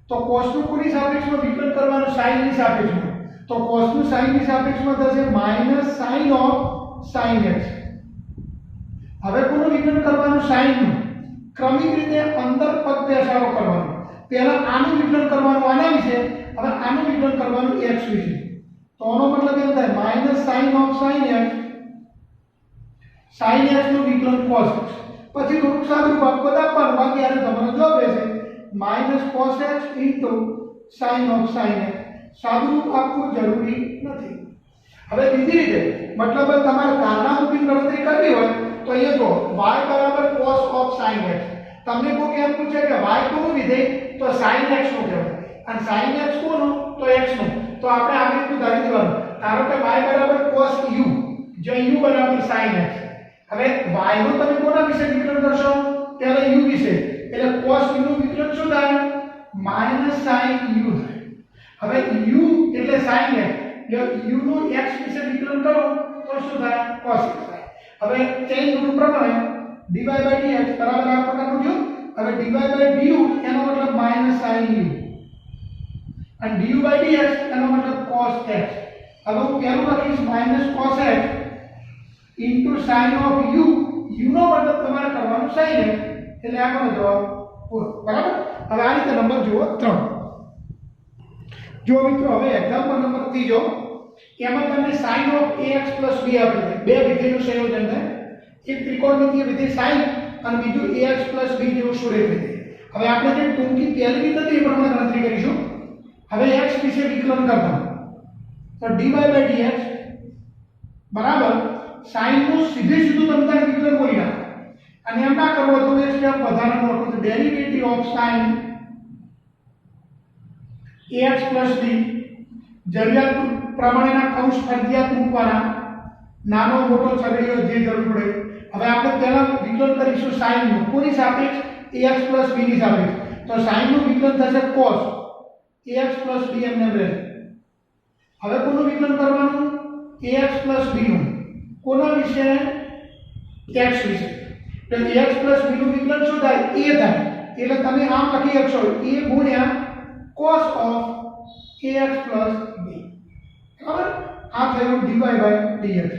તો cos નું કોની સાપેક્ષમાં વિકલન કરવાનું? sin ની સાપેક્ષમાં. તો cos નું sin ની સાપેક્ષમાં થશે -sin of sin x. હવે કોનું વિકલન કરવાનું? sin નું. ક્રમિક રીતે અંદર પદ બેસાડો કરવાનો. પહેલા આનું વિકલન કરવાનું આના વિશે, હવે આનું વિકલન કરવાનું x વિશે. તો આનો મતલબ એમ થાય -sin of sin x, sin x નું વિકલન cos x. પછી થોડુંક સાદું પદ આપવાનું, બાકી આને તમારો જવાબ રહેશે -cos x sin of sin x. સાદું રૂપ આપવું જરૂરી નથી. હવે બીજી રીતે મતલબ તમારે કારણા મૂકીને ગણતરી કરવી હોય તો અહીંયા જો y બરાબર cos of sin x. તમને કોઈ એમ પૂછે કે y કોનું વિધેય? તો sin x નું કહેવાય, અને sin x કોનું? તો x નું. તો આપણે આવી રીતનું ધારી દેવાનું. ધારો કે y બરાબર cos u, જ્યાં u બરાબર sin x. હવે y નું તમે કોના વિશે વિકલન કરશો? પહેલા u વિશે, એટલે cos u નું વિકલન શું થાય? -sin u થાય. હવે u એટલે sin x, એટલે u નું x વિશે વિકલન કરો તો શું થાય? cos x થાય. હવે ચેઇન રૂલ પ્રમાણે dy/dx બરાબર આ પ્રકારનું થયું. હવે dy/du એનો મતલબ -sin u અને du/dx એનો મતલબ cos x. હવે હું પહેલું લખીશ -cos x sin of u. u નો મતલબ તમારે કરવાનું sin x, એટલે આપણો જવાબ પૂરો. બરાબર? હવે આ રીતે નંબર જુઓ 3. જો મિત્રો, હવે એક્ઝામ્પલ નંબર 3 એમાં તમને sin of ax + b આપેલ છે. બે વિધેયનું સંયોજન છે. એક ત્રિકોણમિતિય વિધેય sin અને બીજું ax + b જેવું સુરેખ વિધેય. હવે આપણે જે ટૂંકી પહેલી રીત હતી એ પ્રમાણે ગણતરી કરીશું. હવે x વિશે વિકલન કરતા તો dy/dx બરાબર sin નું સીધું તમે વિકલન કરી નાખો, અને એમ ના કરવો તો એક સ્ટેપ વધારાનું લખો તો derivative of sin ax + b. જરૂરિયાત પ્રમાણેના કૌંસ ફરજિયાત મૂકવાના, નાનો મોટો છગડીયો જે જરૂર પડે. હવે આપણે પહેલા વિકલન કરીશું sin નું. કોની સાપેક્ષ? ax + b ની સાપેક્ષ. તો sin નું વિકલન થશે cos ax + b એમને રહેશે. હવે કોનું વિકલન કરવાનું? ax + b નું. કોના વિશે? x વિશે. તો ax + b નું વિકલન શું થાય? a થાય. એટલે તમે આમ લખી શકશો a * cos of ax + b. બરાબર? આ થયું dy/dx.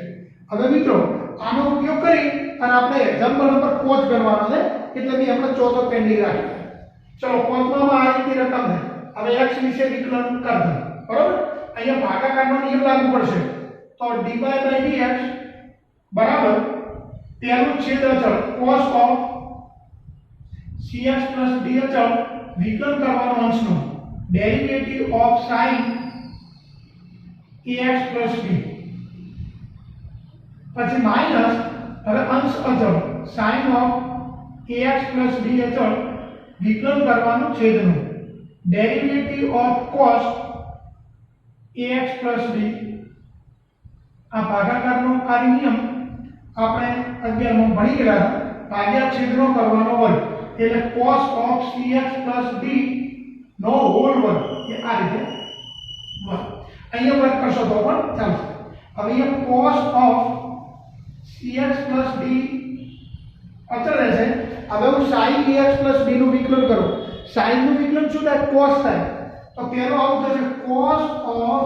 હવે મિત્રો, આનો ઉપયોગ કરી અને આપણે એક્ઝામ્પલ નંબર 5 ગણવાનો છે, એટલે મેં આપણે ચોથો પેન્ડિંગ રાખ્યો. ચલો, 5માં આ રીતની રકમ છે. હવે x વિશે વિકલન કરી દો. બરાબર? અહીંયા ભાગાકારનો નિયમ લાગુ પડશે. તો dy/dx બરાબર પહેલું છેદ અચળ cos of cx + d અચળ વિકલન કરવાનો અંશનું derivative of sin ax + b. પછી માઈનસ, હવે અંશ અચળ sin of ax + b અચળ વિકલન કરવાનું છેદનું derivative of cos ax + b. આ ભાગાકારનો આ નિયમ આપણે 11માં ભણી ગયા હતા. ભાગ્યા છેદનો કરવાનો વર્ગ એટલે cos of cx + d નો હોલ વર્ગ એ આ રીતે વર્ગ અહીંયા વર્ગ કરશો તો પણ ચાલશે હવે અહીંયા cos of cx + d અચળ રહેશે હવે હું sin ax + b નું વિકલન કરું sin નું વિકલન શું થાય cos થાય તો પેલો આવું થશે cos of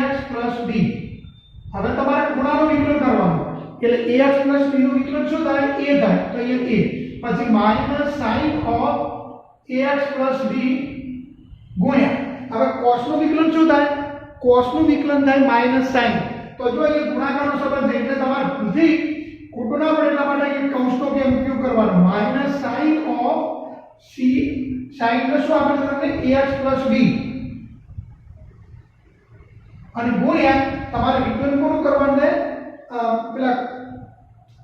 ax + b હવે તમારે ખૂણાનું વિકલન કરવાનું એટલે ax + b નું વિકલન શું થાય a થાય તો અહીંયા a પછી -sin of ax + b ગુણ્યા હવે cos નું વિકલન શું થાય cos નું વિકલન થાય -sin તો જો એ ગુણાકારનો સંબંધ છે એટલે તમારે ભૂલથી ખોટું ના પડે એટલા માટે એક કૌંસનો કે ઉપયોગ કરવાનો -sin of c sin ને શું આપણે તમને ax + b અને ગુણ્યા તમારે વિકલન કોનું કરવાનું છે પેલા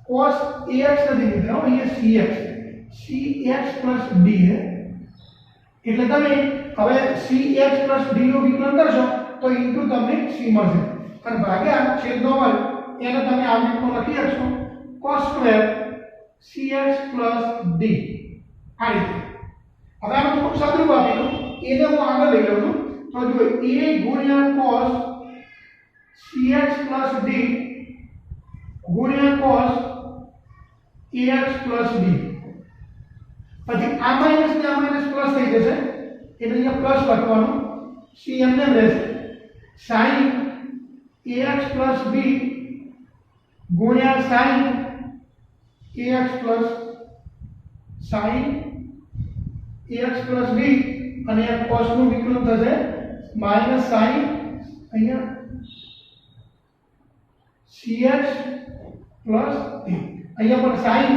cos ax નથી મિત્રો અહીંયા cx + d છે એટલે તમે હવે cx + d નું વિકલન કરશો તો ઇન્ટુ તમને c મળશે અને ભાગ્યા છેદનો વર્ગ એને તમે આ રીતનો લખી શકશો cos2 cx + d આ રીતે હવે આનું થોડું સાદું આપેલું એને હું આગળ લઈ લઉં છું તો જો a ગુણ્યા cos cx + d ગુણ્યા cos ax + b પછી આ માઈનસ ને આ માઈનસ પ્લસ થઈ જશે એટલે અહીંયા પ્લસ લખવાનું c એમને રહેશે sin ax + b ગુણ્યા sin ax + b અને આ cos નું વિકલન થશે -sin અહીંયા cx + d અહીંયા પણ sin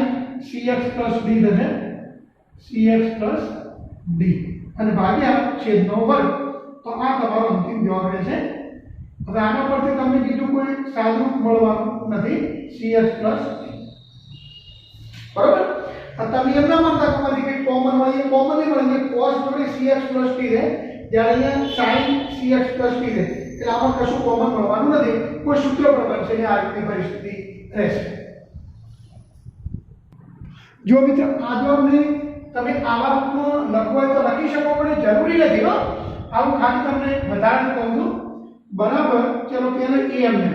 cx + d થશે cx + d અને ભાગ્યા છેદનો વર્ગ તો આ તમારો અંતિમ જવાબ રહેશે હવે આના પરથી તમને બીજું કોઈ સાદુરૂપ મળવાનું નથી cx + d બરાબર તમે એમ ના માનતા કે મારી કઈ કોમન હોય એ કોમન નહીં મળે cos જોડે cx + d છે જ્યારે અહીંયા sin cx + d છે એટલે આમાં કશું કોમન મળવાનું નથી કોઈ સૂત્ર પણ બનશે ને આ રીતની પરિસ્થિતિ રહેશે જો મિત્ર આ જવાબને તમે આવા રૂપમાં લખવો હોય તો લખી શકો પણ જરૂરી નથી હો આવું ખાલી તમને વધારે કહું છું બરાબર ચલો પહેલા a એમને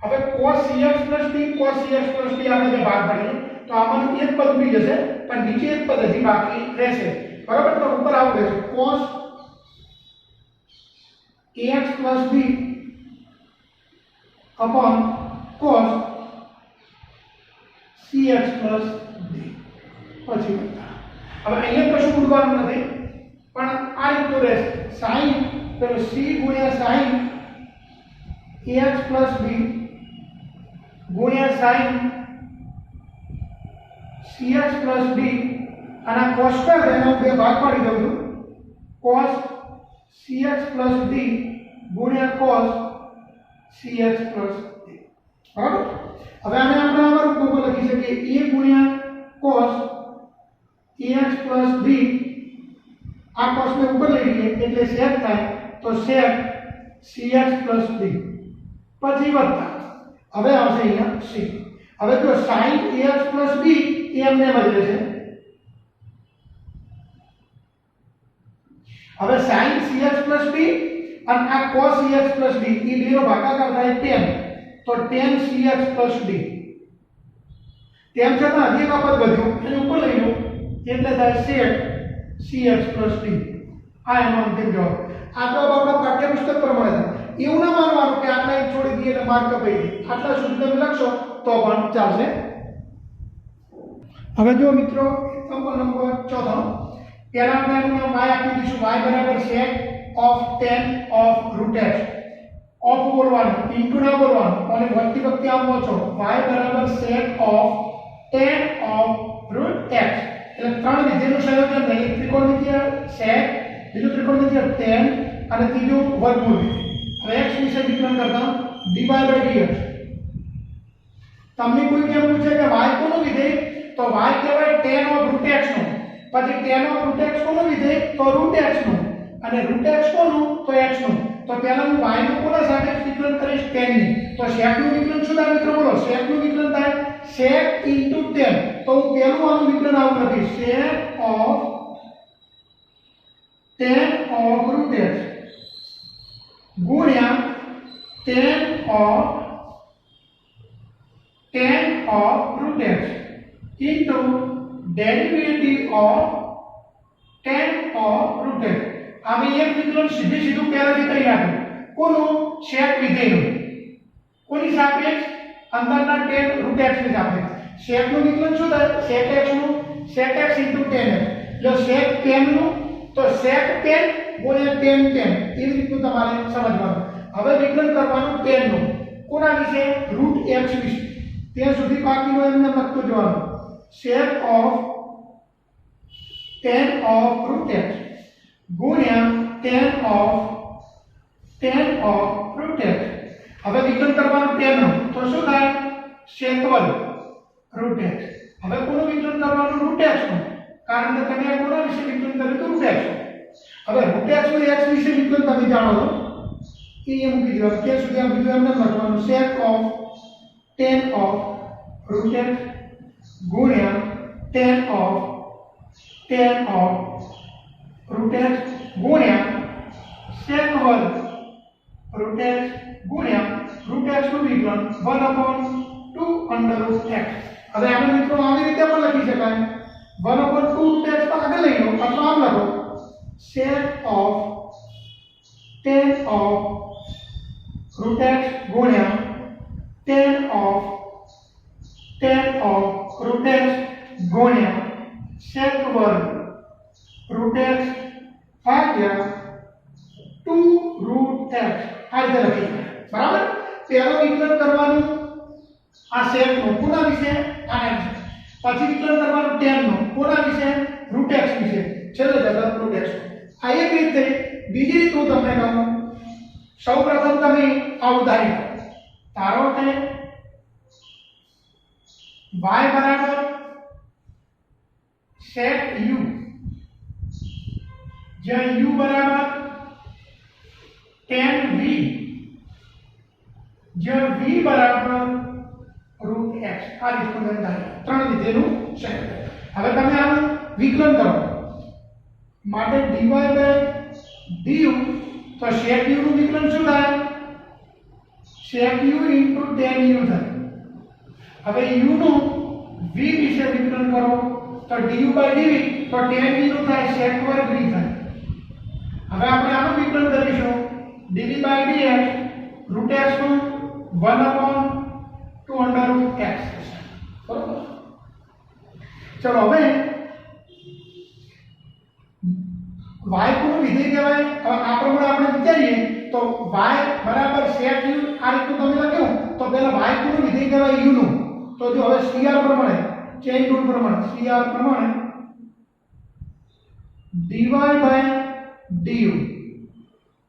હવે cos cx + d cos cx + d આપણે જે ભાગ પાડીએ તો આમાં એક પદ ઉડી જશે પણ નીચે એક પદ હજી બાકી રહેશે બરાબર તો ઉપર આવું રહેશે cos ax + b upon cos cx + d પછી હવે અહીંયા કશું ઉડવાનું નથી પણ આ રીતનું રહેશે sin પેલો c ગુણ્યા sin ax + b ગુણ્યા sin cx + d અને cos2 એનો બે ભાગ પાડી દઉં છું cos cx + d ગુણ્યા cos cx + d બરાબર હવે આને આપણે આવા રૂપમાં લખી શકીએ a ગુણ્યા cos ax + b આ cos ને ઉપર લઈ લઈએ એટલે sec થાય તો sec cx + d પછી વત્તા હવે આવશે અહીંયા c હવે જો sin ax + b એ એમને જ રહેશે હવે sin cx + b અને આ cos cx + d એ બેનો ભાગાકાર થાય tan તો tan cx + d તેમ છતાં હજી એક પદ વધ્યું એને ઉપર લઈ લો એટલે થાય sec cx + d આ એનો અંતિમ જવાબ આ તો આપણા પાઠ્યપુસ્તક પ્રમાણે છે એવું ના માનવાનું કે આટલા એક છોડી દઈએ એટલે માર્ક કપાઈ દે આટલા સુધી તમે લખશો તો પણ ચાલશે હવે જો મિત્રો એક્ઝામ્પલ નંબર 14 પહેલા આપણે એનું y આપી દઈશું y = sec of tan of root x of બોલવાનું ઇન્ટુ ના બોલવાનું અને વખતે વખતે આમ વાંચો y = sec of tan of root x એટલે ત્રણ વિધેયનું સંયોજન નહીં ત્રિકોણમિતિય sec બીજું ત્રિકોણમિતિય tan અને ત્રીજું વર્ગમૂળ હવે x વિશે વિકલન કરતા dy/dx તમને કોઈ કેમ પૂછે કે y કોનું વિધેય તો y કહેવાય tan of root x નું પછી tan of root x કોનું વિધેય તો root x નું અને root x કોનું તો x નું તો પહેલા હું y નું કોના સાથે વિકલન કરીશ tan ની તો sec નું વિકલન શું થાય મિત્રો બોલો sec નું વિકલન થાય sec into tan, તો હું પહેલું આનું વિકલન આવું લખીશ, sec of tan of root x ગુણ્યા tan of root x into derivative of tan of root x. હવે એક વિકલન સીધું પહેલાથી કરી નાખ્યું. કોનું? sec વિધેયનું. કોની સાપેક્ષ? અંદરના tan root x ની સાપેક્ષ. sec નું વિકલન શું થાય? sec x નું sec x into tan x. જો sec tan નું તો sec tan ગુણ્યા tan tan. એવી રીતનું તમારે સમજવાનું. હવે વિકલન કરવાનું tan નું. કોના વિશે? root x વિશે. ત્યાં સુધી બાકીનું એમને લખતું જવાનું. sec of tan of root x ગુણ્યા tan of root x. હવે વિકલન કરવાનું tan નું તો શું થાય? sec1 root x. હવે કોનું વિકલન કરવાનું? root x નું. કારણ કે તમે આ કોના વિશે વિકલન કર્યું તો root x. હવે root x નું x વિશે વિકલન તમે જાણો છો એ મૂકી દેવાનું. ત્યાં સુધી આ બીજું એમને લખવાનું sec of tan of root x ગુણ્યા tan of root x ગુણ્યા sec1 root x ગુણ્યા root x નું વિકલન 1/2 under root x. હવે આને મિત્રો આવી રીતે પણ લખી શકાય 1/2 root x પર આગળ લઈ લો અથવા આમ લખો sec of tan of root x ગુણ્યા tan of root x ગુણ્યા sec1 root x ભાગ્યા 2 root x. આ રીતે લખી શકાય. બરાબર? પહેલો વિકલન કરવાનું આ sec નું. કોના વિશે? આના વિશે. પછી વિકલન કરવાનું tan નું. કોના વિશે? root x વિશે. છેલ્લે જતા root x. આ એક રીત થઈ. બીજી રીત હું તમને કહું. સૌપ્રથમ તમે આ ઉદાહરણ ધારો કે y બરાબર sec u, જ્યાં u બરાબર tan v, જ્યાં v બરાબર root x. આ રીતનું બંધાય. ત્રણ વિધેયનું સેટ. હવે તમે આનું વિકલન કરો માટે dy du તો sec u નું વિકલન શું થાય? sec u into tan u થાય. હવે u નું v વિશે વિકલન કરો તો du by dv તો tan v નું થાય sec વર્ગ v થાય. હવે આપણે આનું વિકલન કરીશું dv by dx root x નું 1/2 under root x. બરોબર? ચલો હવે y કોનું વિધેય કહેવાય? હવે આ પ્રમાણે આપણે વિચારીએ તો y બરાબર sec u આ રીતનું તમે લખ્યું તો પહેલા y કોનું વિધેય કહેવાય? u નું. તો જો હવે CR પ્રમાણે ચેઇન રૂલ પ્રમાણે CR પ્રમાણે dy by du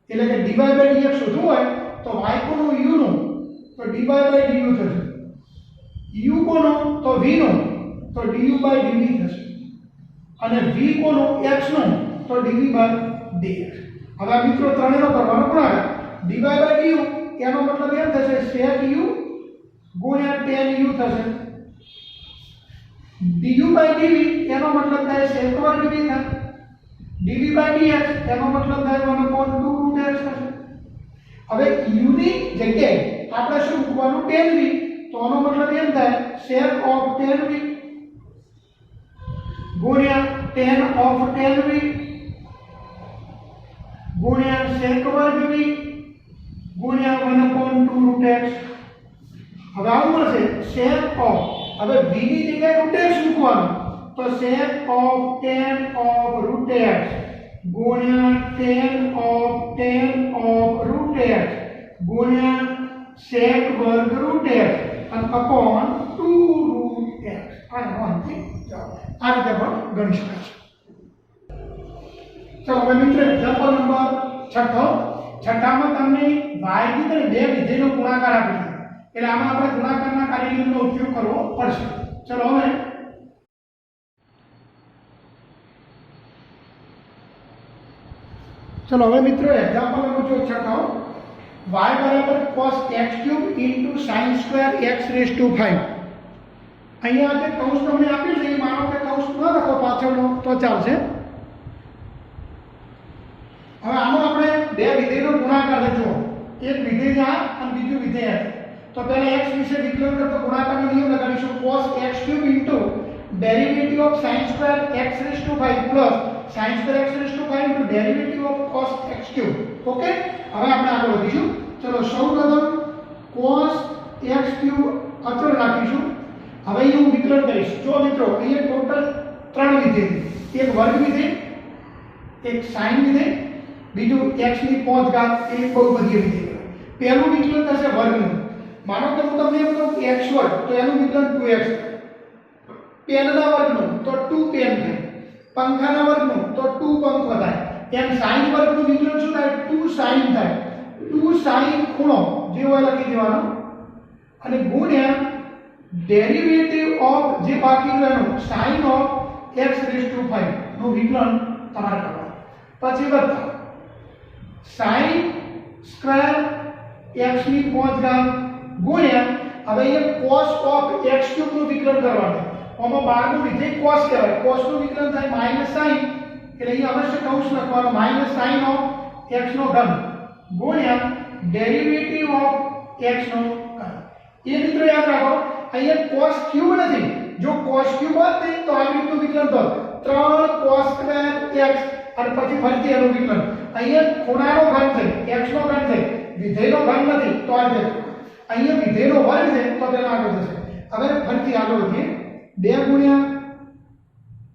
એટલે કે dy by dx શોધવું હોય તો y કોનું? u નું. તો dy by du થશે. u કોનું? તો v નું. તો du by dv થશે. અને v કોનું? x નું. તો dv by dx. હવે આ મિત્રો ત્રણેયનો કરવાનો ગુણાકાર dy by du એનો મતલબ એમ થશે sec u ગુણ્યા tan u થશે. du by dv એનો મતલબ થાય sec વર્ગ v થાય. dv by dx એનો મતલબ થાય 1/2 root x થશે. હવે u ની જગ્યાએ આપણે શું મૂકવાનું? tan v. તો આનો મતલબ એમ થાય sec of tan v ગુણ્યા tan of tan v ગુણ્યા sec વર્ગ v ગુણ્યા 1/2 root x. હવે આવું મળશે sec of, હવે v ની જગ્યાએ root x મૂકવાનું તો sec of tan of root x ગુણ્યા tan of root x ગુણ્યા sec વર્ગ root x અને upon 2 root x. આ રીતે પણ ગણી શકાય છે. ચલો હવે મિત્રો એક્ઝામ્પલ નંબર 6માં તમને y કીધું બે વિધેયનો ગુણાકાર આપી દીધો. એટલે આમાં આપણે ગુણાકારના કાર્યનો ઉપયોગ કરવો પડશે. ચલો હવે મિત્રો એક્ઝામ્પલ નંબર 6 y બરાબર cos x³ into sin² x raised to 5 અહીંયા જે કૌંસ તમને આપ્યું છે એ માનો કે કૌંસ ન લખો પાછળનો તો ચાલશે. હવે આનો આપણે બે વિધેયનો ગુણાકાર લખો. એક વિધેય આ અને બીજું વિધેય આ. તો પહેલા x વિશે વિકલન કરતો ગુણાકારનો નિયમ લગાડીશું. cos x³ into derivative of sin square x⁵ plus sin square x⁵ into derivative of cos x³. Okay, હવે આપણે આગળ વધીશું. ચલો સૌપ્રથમ cos x³ અચળ રાખીશું. હવે હું વિકલન કરીશ. જો મિત્રો અહીંયા ટોટલ 3 વિધેય, એક વર્ગ વિધેય, એક sin વિધેય, બીજું x ની 5 ઘાત એ બહુપદીય વિધેય. પહેલું વિકલન થશે વર્ગનું. માનો કે હું તમને એમ કહું x વર્ગ તો એનું વિકલન 2x. પેનના વર્ગનું તો 2 પેન થાય. પંખાના વર્ગનું તો 2 પંખો થાય. એમ sin વર્ગનું વિકલન શું થાય? 2 sin થાય. 2 sin ખૂણો જે હોય લખી દેવાનો અને ગુણ્યા ડેરિવેટિવ ઓફ જે બાકી રહેવાનું sin ઓફ x⁵ નું વિકલન તમારે કરવાનું. પછી વત્તા sin સ્ક્વેર x ની 5 ઘાત ગુણ્યા હવે એ cos ઓફ x³ નું વિકલન કરવાનું. આમાં 12 નું વિધેય cos કહેવાય. cos નું વિકલન થાય -sin, એટલે અહીં અવશ્ય કૌંસ લખવાનો -sin ઓફ x નો ઘન ગુણ્યા ડેરિવેટિવ ઓફ x નો ઘન. એ મિત્રો યાદ રાખો અહીંયા cos³ નથી. જો cos³ હોત ને તો આ રીતનું વિકલન થાત 3 cos સ્ક્વેર x અને પછી ફરીથી એનું વિકલન. અહીંયા ખૂણાનો ઘન છે, x નો ઘન છે, વિધેયનો ઘન નથી તો આ રીતે. અહીંયા વિધેયનો વર્ગ છે તો તેના આગળ જશે. હવે ફરીથી આગળ વધીએ. 2 ગુણ્યા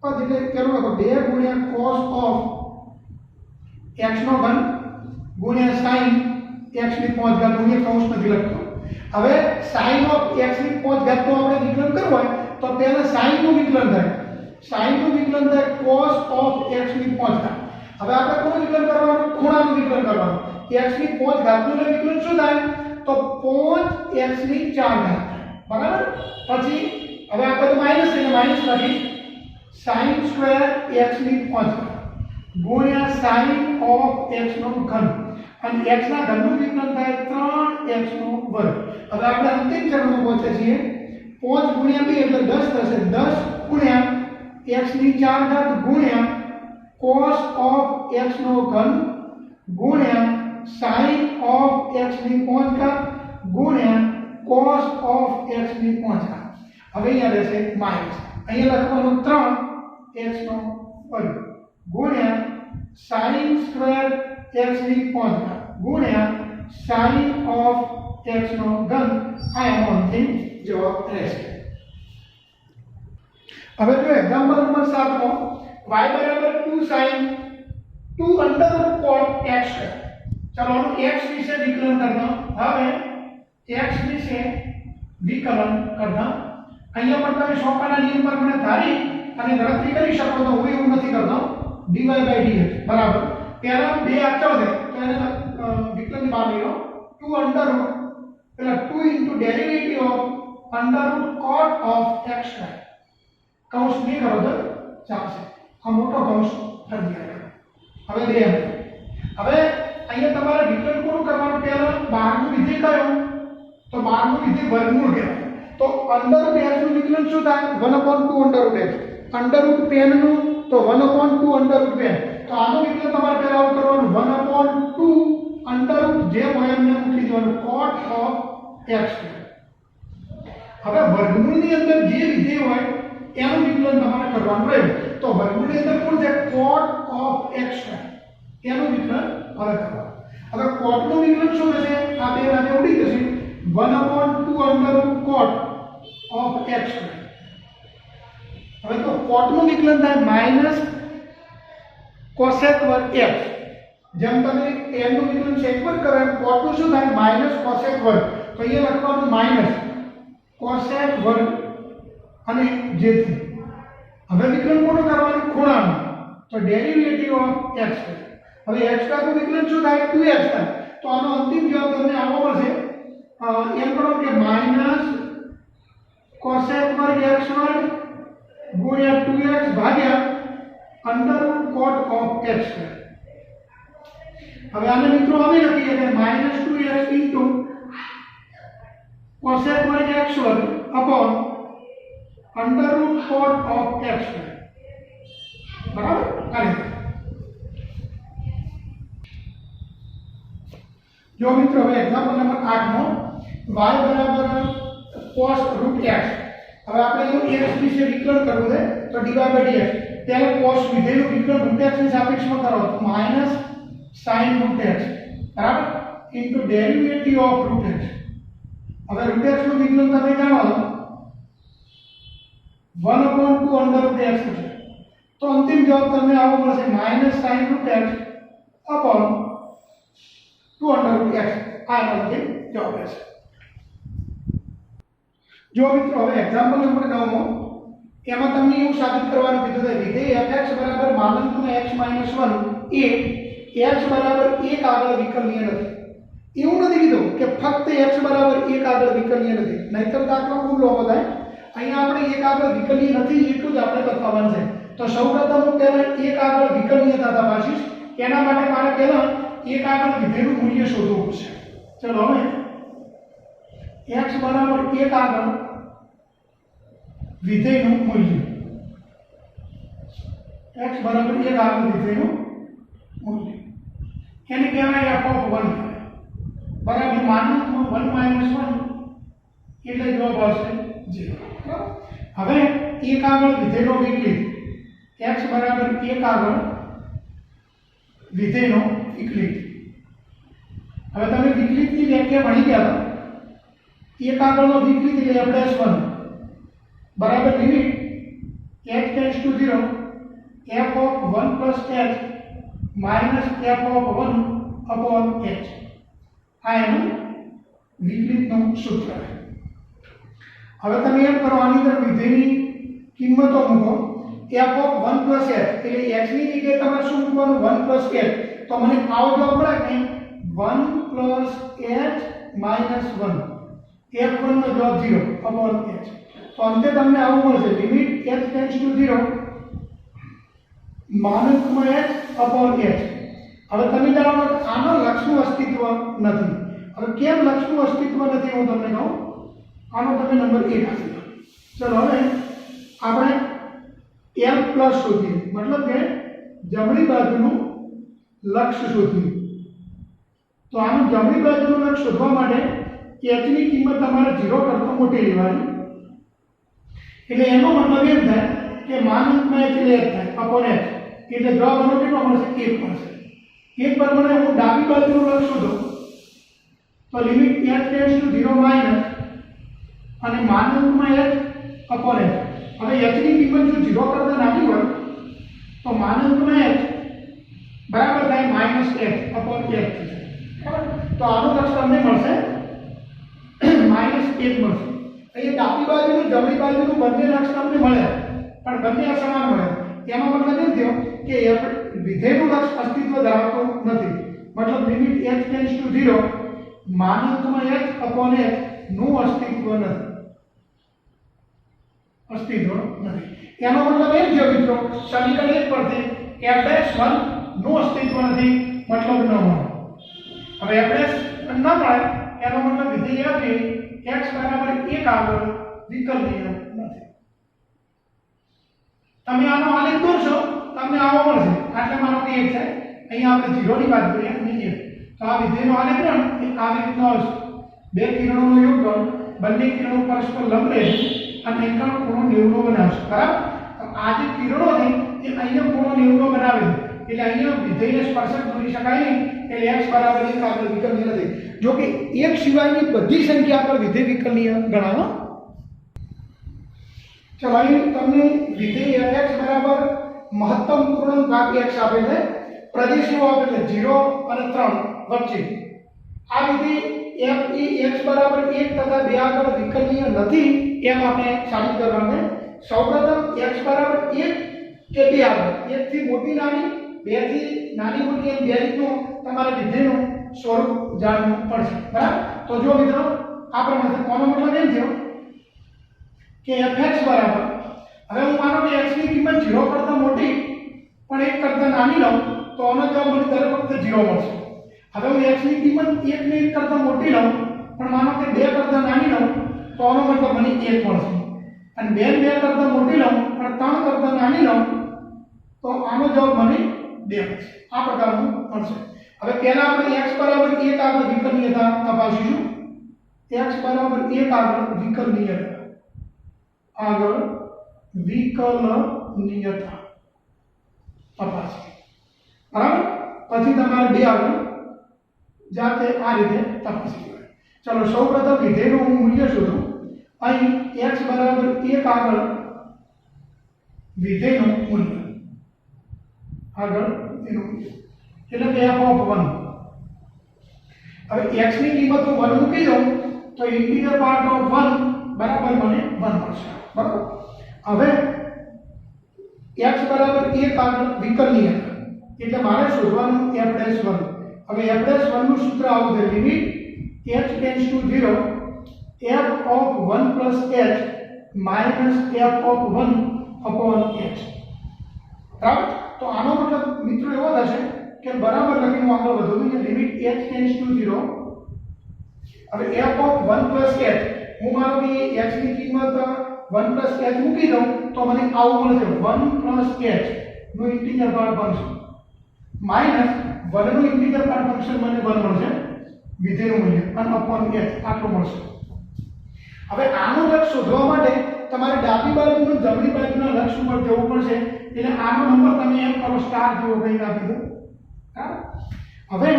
પછી પેલું લખો 2 ગુણ્યા cos ઓફ x નો ઘન ગુણ્યા sin x ની 5 ઘાત હું કૌંસ નથી લખતો. હવે sin ઓફ x ની 5 ઘાત નું આપણે વિકલન કરવું હોય તો પહેલા sin નું વિકલન થાય. sin નું વિકલન થાય cos ઓફ x ની 5 ઘાત. હવે આપણે કોનું વિકલન કરવાનું? ખૂણાનું વિકલન કરવાનું. x ની 5 ઘાત નું વિકલન શું થાય? તો 5x ની 4 ઘાત. બરાબર? પછી હવે આપણે તો માઈનસ એટલે માઈનસ લખી sin સ્ક્વેર x ની 5 ઘાત ગુણ્યા sin ઓફ x નો ઘન અને x ના ઘનનું વિકલન થાય 3x નો વર્ગ. હવે આપણે અંતિમ ચરણમાં પહોંચે છીએ. 5 ગુણ્યા 2 એટલે 10 થશે. 10 ગુણ્યા x ની 4 ઘાત ગુણ્યા cos ઓફ x નો ઘન ગુણ્યા sin ઓફ x ની 5 ઘાત ગુણ્યા cos ઓફ x ની 5 ઘાત. હવે અહીંયા રહેશે માઈનસ. અહીંયા લખવાનું 3x નો વર્ગ ગુણ્યા sin સ્ક્વેર x ની 5 ઘાત ગુણ્યા sin ઓફ x નો ઘન. આ એનો અંતિમ જવાબ રહેશે. હવે જો એક્ઝામ્પલ નંબર 7 માં y બરાબર 2 sin 2 under route cot x છે. ચલો આનું x વિશે વિકલન કરતા. હવે x વિશે વિકલન કરતા અહીંયા પણ તમે શોકાના નિયમ પર મને ધારી અને ગણતરી કરી શકો તો હું એવું નથી કરતો. dy/dx બરાબર પહેલા બે અચળ છે તો એને વિકલનની બહાર લઈ લો. 2 અંડર રૂટ પેલા 2 into derivative of under route cot of x square. કૌંસ નહીં કરો તો ચાલશે. આ મોટો કૌંસ થઈ જાય. હવે બે હવે અહીંયા તમારે વિકલન કોનું કરવાનું? પહેલા 12 નું વિધેય કયો? તો 12 નું વિધેય વર્ગમૂળ કહેવાય. તો અંડર રૂટ x નું વિકલન શું થાય? 1/2 under root x. Under root પેન નું તો 1/2 અંડર રૂટ પેન. તો આનું વિકલન તમારે પહેલા આવું કરવાનું 1/2 અંડર રૂટ જે હોય એમને મૂકી દેવાનું cot ઓફ x. હવે વર્ગમૂળની અંદર જે વિધેય હોય એનું વિકલન તમારે કરવાનું રહે. તો વર્ગમૂળની અંદર કોણ છે? cot ઓફ x એનું વિકલન હવે કરવાનું. હવે cot નું વિકલન શું થશે? આ બે નામે ઉડી જશે 1/2 under route cot of x. હવે તો cot નું વિકલન થાય માઈનસ cosec વર્ગ x. જેમ તમે tan નું વિકલન sec વર્ગ કરો એમ cot નું શું થાય? માઈનસ cosec વર્ગ. તો અહીંયા લખવાનું માઈનસ cosec વર્ગ અને જેથી. હવે વિકલન કોનું કરવાનું? ખૂણાનું. તો ડેરિવેટિવ ઓફ x. હવે x નું વિકલન શું થાય? 2x થાય. તો આનો અંતિમ જવાબ તમને આવો મળશે. એમ કરો કે માઈનસ cosec વર્ગ x વર્ગ ગુણ્યા 2x ભાગ્યા under route cot of x. હવે આને મિત્રો અમે લખીએ કે -2x ઇન્ટુ cosec વર્ગ x વર્ગ upon under route 4 of x બરાબર. અને જો મિત્રો હવે એક્ઝામ્પલ નંબર 8 નો y બરાબર cos રૂટ x. હવે આપણે એનું x વિશે વિકલન કરવું છે તો dy by dx. પહેલા cos વિધેયનું વિકલન રૂટ x ની સાપેક્ષમાં કરો તો માઈનસ sin રૂટ x બરાબર into derivative of root x. હવે રૂટ x નું વિકલન તમે જાણો છો 1/2 અંડર રૂટ x છે. તો અંતિમ જવાબ તમને આવો મળશે minus sin root x upon 2 under root x. આ અંતિમ જવાબ રહેશે. જો મિત્રો હવે એક્ઝામ્પલ નંબર 9 માં એમાં તમને એવું સાબિત કરવાનું કીધું છે વિધેય fx બરાબર માનાંકમાં x - 1 એ x બરાબર 1 આગળ વિકલનીય નથી. એવું નથી કીધું કે ફક્ત x બરાબર 1 આગળ વિકલનીય નથી, નહીતર દાખલો ખૂબ લાંબો થાય. અહીંયા આપણે 1 આગળ વિકલનીય નથી એટલું જ આપણે બતાવવાનું છે. તો સૌપ્રથમ હું પહેલા 1 આગળ વિકલનીયતા તપાસીશ. એના માટે મારે પહેલા 1 આગળ વિધેયનું મૂલ્ય શોધવું પડશે. ચલો હવે x બરાબર 1 આગળ વિધેયનું મૂલ્ય, x બરાબર 1 આગળ વિધેયનું મૂલ્ય એને કહેવાય f ઓફ 1 બરાબર માનાંકમાં 1 - 1 એટલે જવાબ આવશે 0. હવે 1 આગળ વિધેયનો વિકલિત x બરાબર 1 આગળ વિધેયનો વિકલિત. હવે તમે વિકલિતની વ્યાખ્યા ભણી ગયા હતા. 1 આગળનો વિકલિત એટલે f'1 બરાબર limit x tends to 0 f of 1 plus h minus f of 1 upon h. આ એનું વિકલિતનું સૂત્ર છે. હવે તમે એમ કરો આની અંદર વિધેયની કિંમતો મૂકો f ઓફ 1 પ્લસ h એટલે x ની જગ્યાએ તમારે શું મૂકવાનું 1 પ્લસ h. તો મને આવો જવાબ મળે કે 1 પ્લસ h માઈનસ 1 f1 નો જવાબ 0 અપોન h. તો અંતે તમને આવું મળશે limit h tends to 0 માનાંકમાં h upon h. હવે તમે જાણો કે આનો લક્ષનું અસ્તિત્વ નથી. હવે કેમ લક્ષનું અસ્તિત્વ નથી હું તમને કહું. આનો તમે નંબર 1 આપી દો. ચલો હવે આપણે l પ્લસ શોધીએ, મતલબ કે જમણી બાજુનું લક્ષ શોધીએ. તો આનું જમણી બાજુનું લક્ષ શોધવા માટે h ની કિંમત તમારે 0 કરતા મોટી લેવાની. એટલે એનો મતલબ એમ થાય કે માનાંકમાં h એટલે h થાય અપોન h. એટલે જવાબ આનો કેટલો મળશે 1 મળશે. 1 પર મને હું ડાબી બાજુનું લક્ષ શોધો તો limit h tends to 0 minus અને માનાંકમાં h અપોન h. હવે h ની કિંમત જો 0 કરતા નાની હોય તો માનાંકમાં h બરાબર થાય માઈનસ h અપોન h થશે. બરાબર. તો આનો લક્ષ તમને મળશે માઈનસ 1 મળશે. અહીંયા ડાબી બાજુનું જમણી બાજુનું બંને લક્ષ તમને મળે પણ બંને અસમાન મળે. એનો મતલબ એમ થયો કે વિધેયનું લક્ષ અસ્તિત્વ ધરાવતું નથી. મતલબ limit h tends to 0 માનાંકમાં h upon h નું અસ્તિત્વ નથી. એનો મતલબ એમ થયો મિત્રો સમીકરણ 1 પરથી f'1 નું અસ્તિત્વ નથી, મતલબ ન મળે. હવે f' ન મળે એનો મતલબ વિધેય f x બરાબર 1 આગળ વિકલનીય નથી. તમે આનો આલેખ દોરશો તમને આવો મળશે. આટલે મારો કે 1 છે, અહીંયા આપણે 0 ની વાત કરીએ અને 1. તો આ વિધેયનો આલેખ એ આવી રીતનો હશે. બે કિરણોનો યોગફળ બંને કિરણો પરસ્પર લંબ રહે અને એકનો ખૂણો 90 નો બનાવશે. બરાબર. તો આ જે કિરણો છે એ અહીંયા ખૂણો 90 નો બનાવે છે. એટલે અહીંયા વિધેયને સ્પર્શક દોરી શકાય નહીં. એટલે x બરાબર 1 આગળ વિકલનીય નથી. જો કે 1 સિવાયની બધી સંખ્યા પર વિધેય વિકલનીય ગણાવો. ચલો અહીં તમને વિધેય f(x) બરાબર મહત્તમ પૂર્ણાંક ભાગ x આપે છે. પ્રદેશો આપે છે 0 અને 3 વચ્ચે. આ વિધેય f એ x બરાબર 1 તથા 2 આગળ વિકલનીય નથી એમ આપણે સાબિત કરવાનું છે. સૌપ્રથમ x બરાબર 1 કે 2 આગળ 1 થી મોટી નાની 2 થી નાની મોટી એમ બે રીતનું તમારે વિધેયનું સ્વરૂપ જાણવું પડશે. બરાબર. તો જો મિત્રો આ પ્રમાણે કોનો મતલબ એમ થયો કે fx બરાબર, હવે હું માનો કે x ની કિંમત 0 કરતા મોટી પણ 1 કરતા નાની લઉં તો આનો જવાબ મને દર વખતે 0 મળશે. હવે હું x ની કિંમત 1 ને 1 કરતા મોટી લઉં પણ માનો કે 2 કરતા નાની લઉં તો આનો મતલબ મને 1 મળશે. અને 2 ને 2 કરતા મોટી લઉં અને 3 કરતા નાની લઉં તો આનો જવાબ મને 2 મળશે. આ પ્રકારનું મળશે. હવે પહેલા આપણે x બરાબર 1 આગળ વિકલનીયતા તપાસીશું. x બરાબર 1 આગળ વિકલનીયતા આગળ વિકલનીયતા તપાસીએ. બરાબર? પછી તમારે 2 આગળ જાતે આ રીતે તપાસી લેવાય. ચલો સૌપ્રથમ વિધેયનું હું મૂલ્ય શોધું. અહીં x બરાબર 1 આગળ વિધેયનું મૂલ્ય આગળ વિધેયનું મૂલ્ય એટલે કે f of 1. હવે x ની કિંમત હું 1 મૂકી દઉં તો ઇન્ટિજર પાર્ટ ઓફ 1 બરાબર મને 1 મળશે. બરાબર? હવે x બરાબર 1 આગળ વિકલનીયતા એટલે મારે શોધવાનું f'1. હવે f'1 નું સૂત્ર આવું છે limit h tends to 0 f of 1 plus h minus f of 1 upon h. બરાબર? તો આનો મતલબ મિત્રો એવો થશે કે બરાબર લખીને આગળ વધો કે લિમિટ h ટેન્ડ્સ ટુ 0. હવે f of 1 plus h હું માનો કે h ની કિંમત 1 plus h મૂકી દઉં તો મને આવું મળશે 1 plus h નું ઇન્ટિજર પાર્ટ ફંક્શન માઈનસ 1 નું ઇન્ટિજર પાર્ટ ફંક્શન મને 1 મળશે વિધેયનું મૂલ્ય અને upon h આટલું મળશે. હવે આનું લક્ષ શોધવા માટે તમારે ડાબી બાજુનું જમણી બાજુના લક્ષ ઉપર જવું પડશે. એટલે આનો નંબર તમે એમ કરો સ્ટાર જેવો કંઈક આપી દો. હવે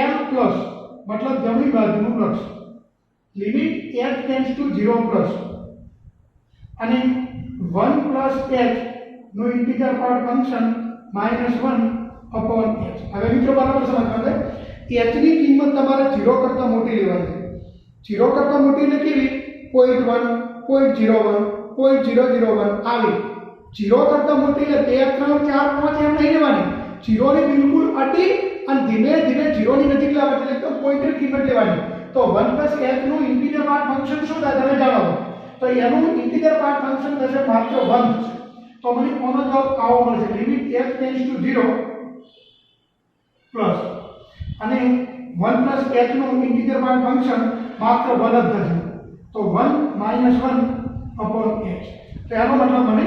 m પ્લસ મતલબ જમણી બાજુનું લક્ષ limit h tends to 0 plus અને 1 પ્લસ h નું integer part function -1 upon h. હવે મિત્રો બરાબર સમજવા દે h ની કિંમત તમારે 0 કરતા મોટી લેવાની છે. 0 કરતા મોટી એટલે કેવી 0.1 0.01 0.001 આવી. 0 કરતા મોટી એટલે 2 3 4 5 એમ નહીં લેવાની. 0 ની બિલકુલ અડી અને ધીમે ધીમે 0 ની નજીક લાવવાની એટલે એકદમ પોઈન્ટેડ કિંમત લેવાની. તો 1 plus h નું ઇન્ટિજર પાર્ટ ફંક્શન શું થાય તમે જાણો છો. તો એનું ઇન્ટિજર પાર્ટ ફંક્શન થશે માત્ર 1 થશે. તો મને કોનો જવાબ આવો મળશે limit h tends to 0 plus અને 1 plus h નું ઇન્ટિજર પાર્ટ ફંક્શન માત્ર 1 જ થશે. તો 1 -1 upon h. તો એનો મતલબ મને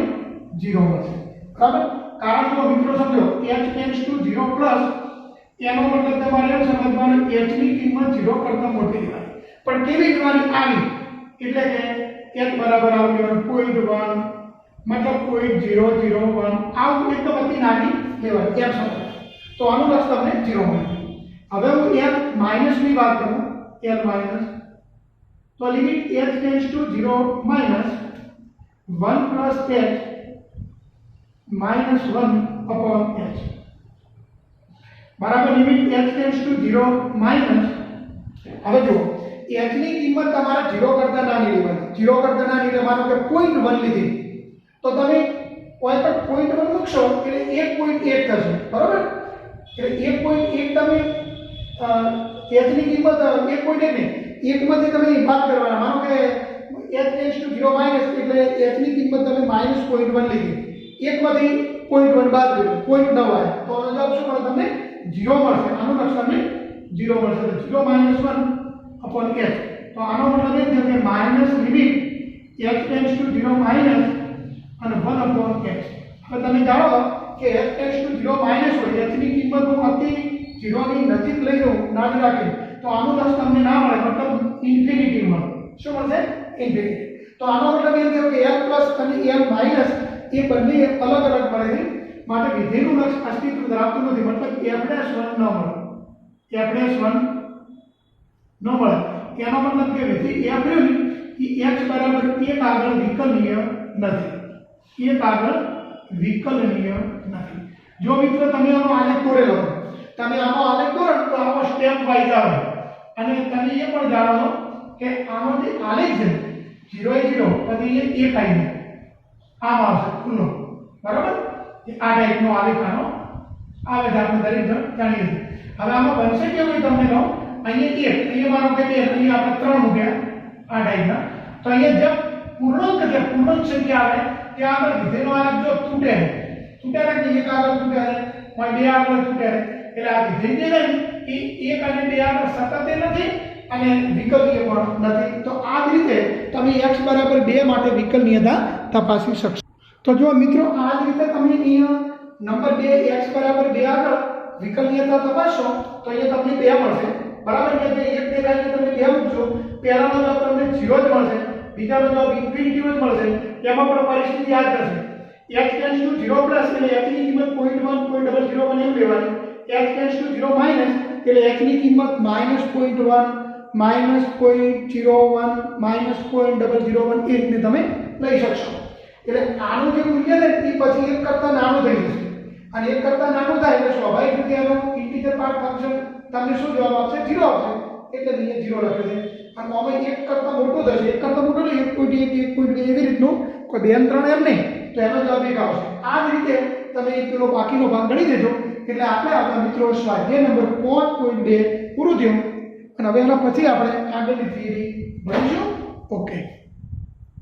0 મળશે. બરાબર? કારણ કે મિત્રો સમજો h ટેન્ડ્સ ટુ 0 પ્લસ એનો મતલબ તમારે એમ સમજવાનું h ની કિંમત 0 કરતા મોટી લેવાની. પણ કેવી લેવાની આવી એટલે કે h બરાબર આવું લેવાનું 0.1 મતલબ 0.001 આવું એકદમ અતિ નાની લેવાની એમ સમજો. તો આનું લક્ષ તમને 0 મળે. હવે હું l માઈનસ ની વાત કરું l માઈનસ તો limit h tends to 0 minus 1 plus h minus 1 upon h. બરાબર limit h tends to 0 minus. હવે જુઓ h ની કિંમત તમારે 0 કરતા નાની લેવાની. 0 કરતા નાની એટલે માનો કે 0.1 લીધી તો તમે કોઈ પણ 0.1 મૂકશો એટલે 1.1 થશે. બરાબર? એટલે 1.1 તમે h ની કિંમત 1.1 ને 1 માંથી તમે બાદ કરવાના. માનો કે h ટેન્ડ્સ ટુ 0 માઈનસ એટલે h ની કિંમત તમે -0.1 લીધી. 1 માંથી 0.1 બાદ કર્યું 0.9 આવ્યા તો આનો જવાબ શું મળે તમને 0 મળશે. આનો લક્ષ તમને 0 મળશે. તો 0 -1 upon h. તો આનો મતલબ એ થયો કે minus limit h tends to 0 minus અને 1 upon h. હવે તમે જાણો કે h ટેન્ડ્સ ટુ 0 માઈનસ હોય h ની કિંમત હું અતિ 0 ની નજીક લઈ જાઉં નાની રાખી તો આનું લક્ષ તમને ના મળે મતલબ ઇન્ફિનિટી મળે. શું મળશે? ઇન્ફિનિટી. તો આનો મતલબ એ થયો કે l પ્લસ અને l માઈનસ એ બંને અલગ અલગ મળે છે. માટે વિધેયનું લક્ષ અસ્તિત્વ ધરાવતું નથી. મતલબ f'1 ન મળે. f'1 ન મળે. એનો મતલબ કે વિધેય f રહ્યું એ x બરાબર 1 આગળ વિકલનીય નથી. 1 આગળ વિકલનીય નથી. જો મિત્રો તમે આનો આલેખ દોરેલો તમે આનો આલેખ દોરો તો આવો સ્ટેપ વાઇઝ આવે અને તમે એ પણ જાણો કે આનો જે આલેખ છે 0 એ 0 પછી એ 1 આવી આમ આવશે ખુલ્લો. બરાબર? આ ટાઈપનો આલેખ આનો આવે છે આપણે દરેક જાણીએ છીએ. હવે આમાં બનશે કેવું તમને કહું અહીંયા 1 અહીંયા માનો કે 2 અહીંયા આપણે 3 મૂક્યા આ ટાઈપના. તો અહીંયા જબ પૂર્ણાંક સંખ્યા આવે ત્યાં આગળ વિધેયનો આલેખ જો તૂટે કે એક આગળ તૂટે પણ બે આગળ તૂટે એટલે આ વિધેય જે છે એ 1 અને 2 આગળ સતત નથી અને વિકલનીય પણ નથી. તો આ જ રીતે તમે x બરાબર 2 માટે વિકલનીયતા તપાસી શકશો. તો જો મિત્રો આ જ રીતે તમે અહીંયા નંબર 2 x બરાબર 2 આગળ વિકલનીયતા તપાસશો તો અહીંયા તમને 2 મળશે. બરાબર કે જે 1 દેખાય છે તમે 2 મૂકશો, પહેલાનો જવાબ તમને 0 જ મળશે, બીજાનો જવાબ ઇન્ફિનિટી જ મળશે. એમાં પણ પરિસ્થિતિ યાદ કરશે. x ટેન્ડ્સ ટુ 0 પ્લસ એટલે x ની કિંમત 0.1 0.001 એમ લેવાની. x ટેન્ડ્સ ટુ 0 માઈનસ એટલે x ની કિંમત -0.1 -0.01 -0.001 એ રીતે તમે લઈ શકશો. એટલે આનું જે મૂલ્ય છે એ પછી 1 કરતા નાનું થઈ જશે અને 1 કરતા નાનું થાય એટલે સ્વાભાવિક રીતે એનો ઇન્ટિજર પાર્ટ ફંક્શન તમને શું જવાબ આપશે? 0 આપશે. એટલે અહીંયા 0 લખે છે. અને આમાં 1 કરતા મોટું થશે, 1 કરતા મોટું એટલે 1.1 1.2 એવી રીતનું, કોઈ 2 3 એમ નહીં. તો એનો જવાબ 1 આવશે. આ જ રીતે તમે પેલો બાકીનો ભાગ ગણી દેજો. એટલે આપણે આપણા મિત્રો સ્વાધ્યાય નંબર 5.2 પૂરું થયું. અને હવે એના પછી આપણે આગળની થિયરી ભણીશું. ઓકે.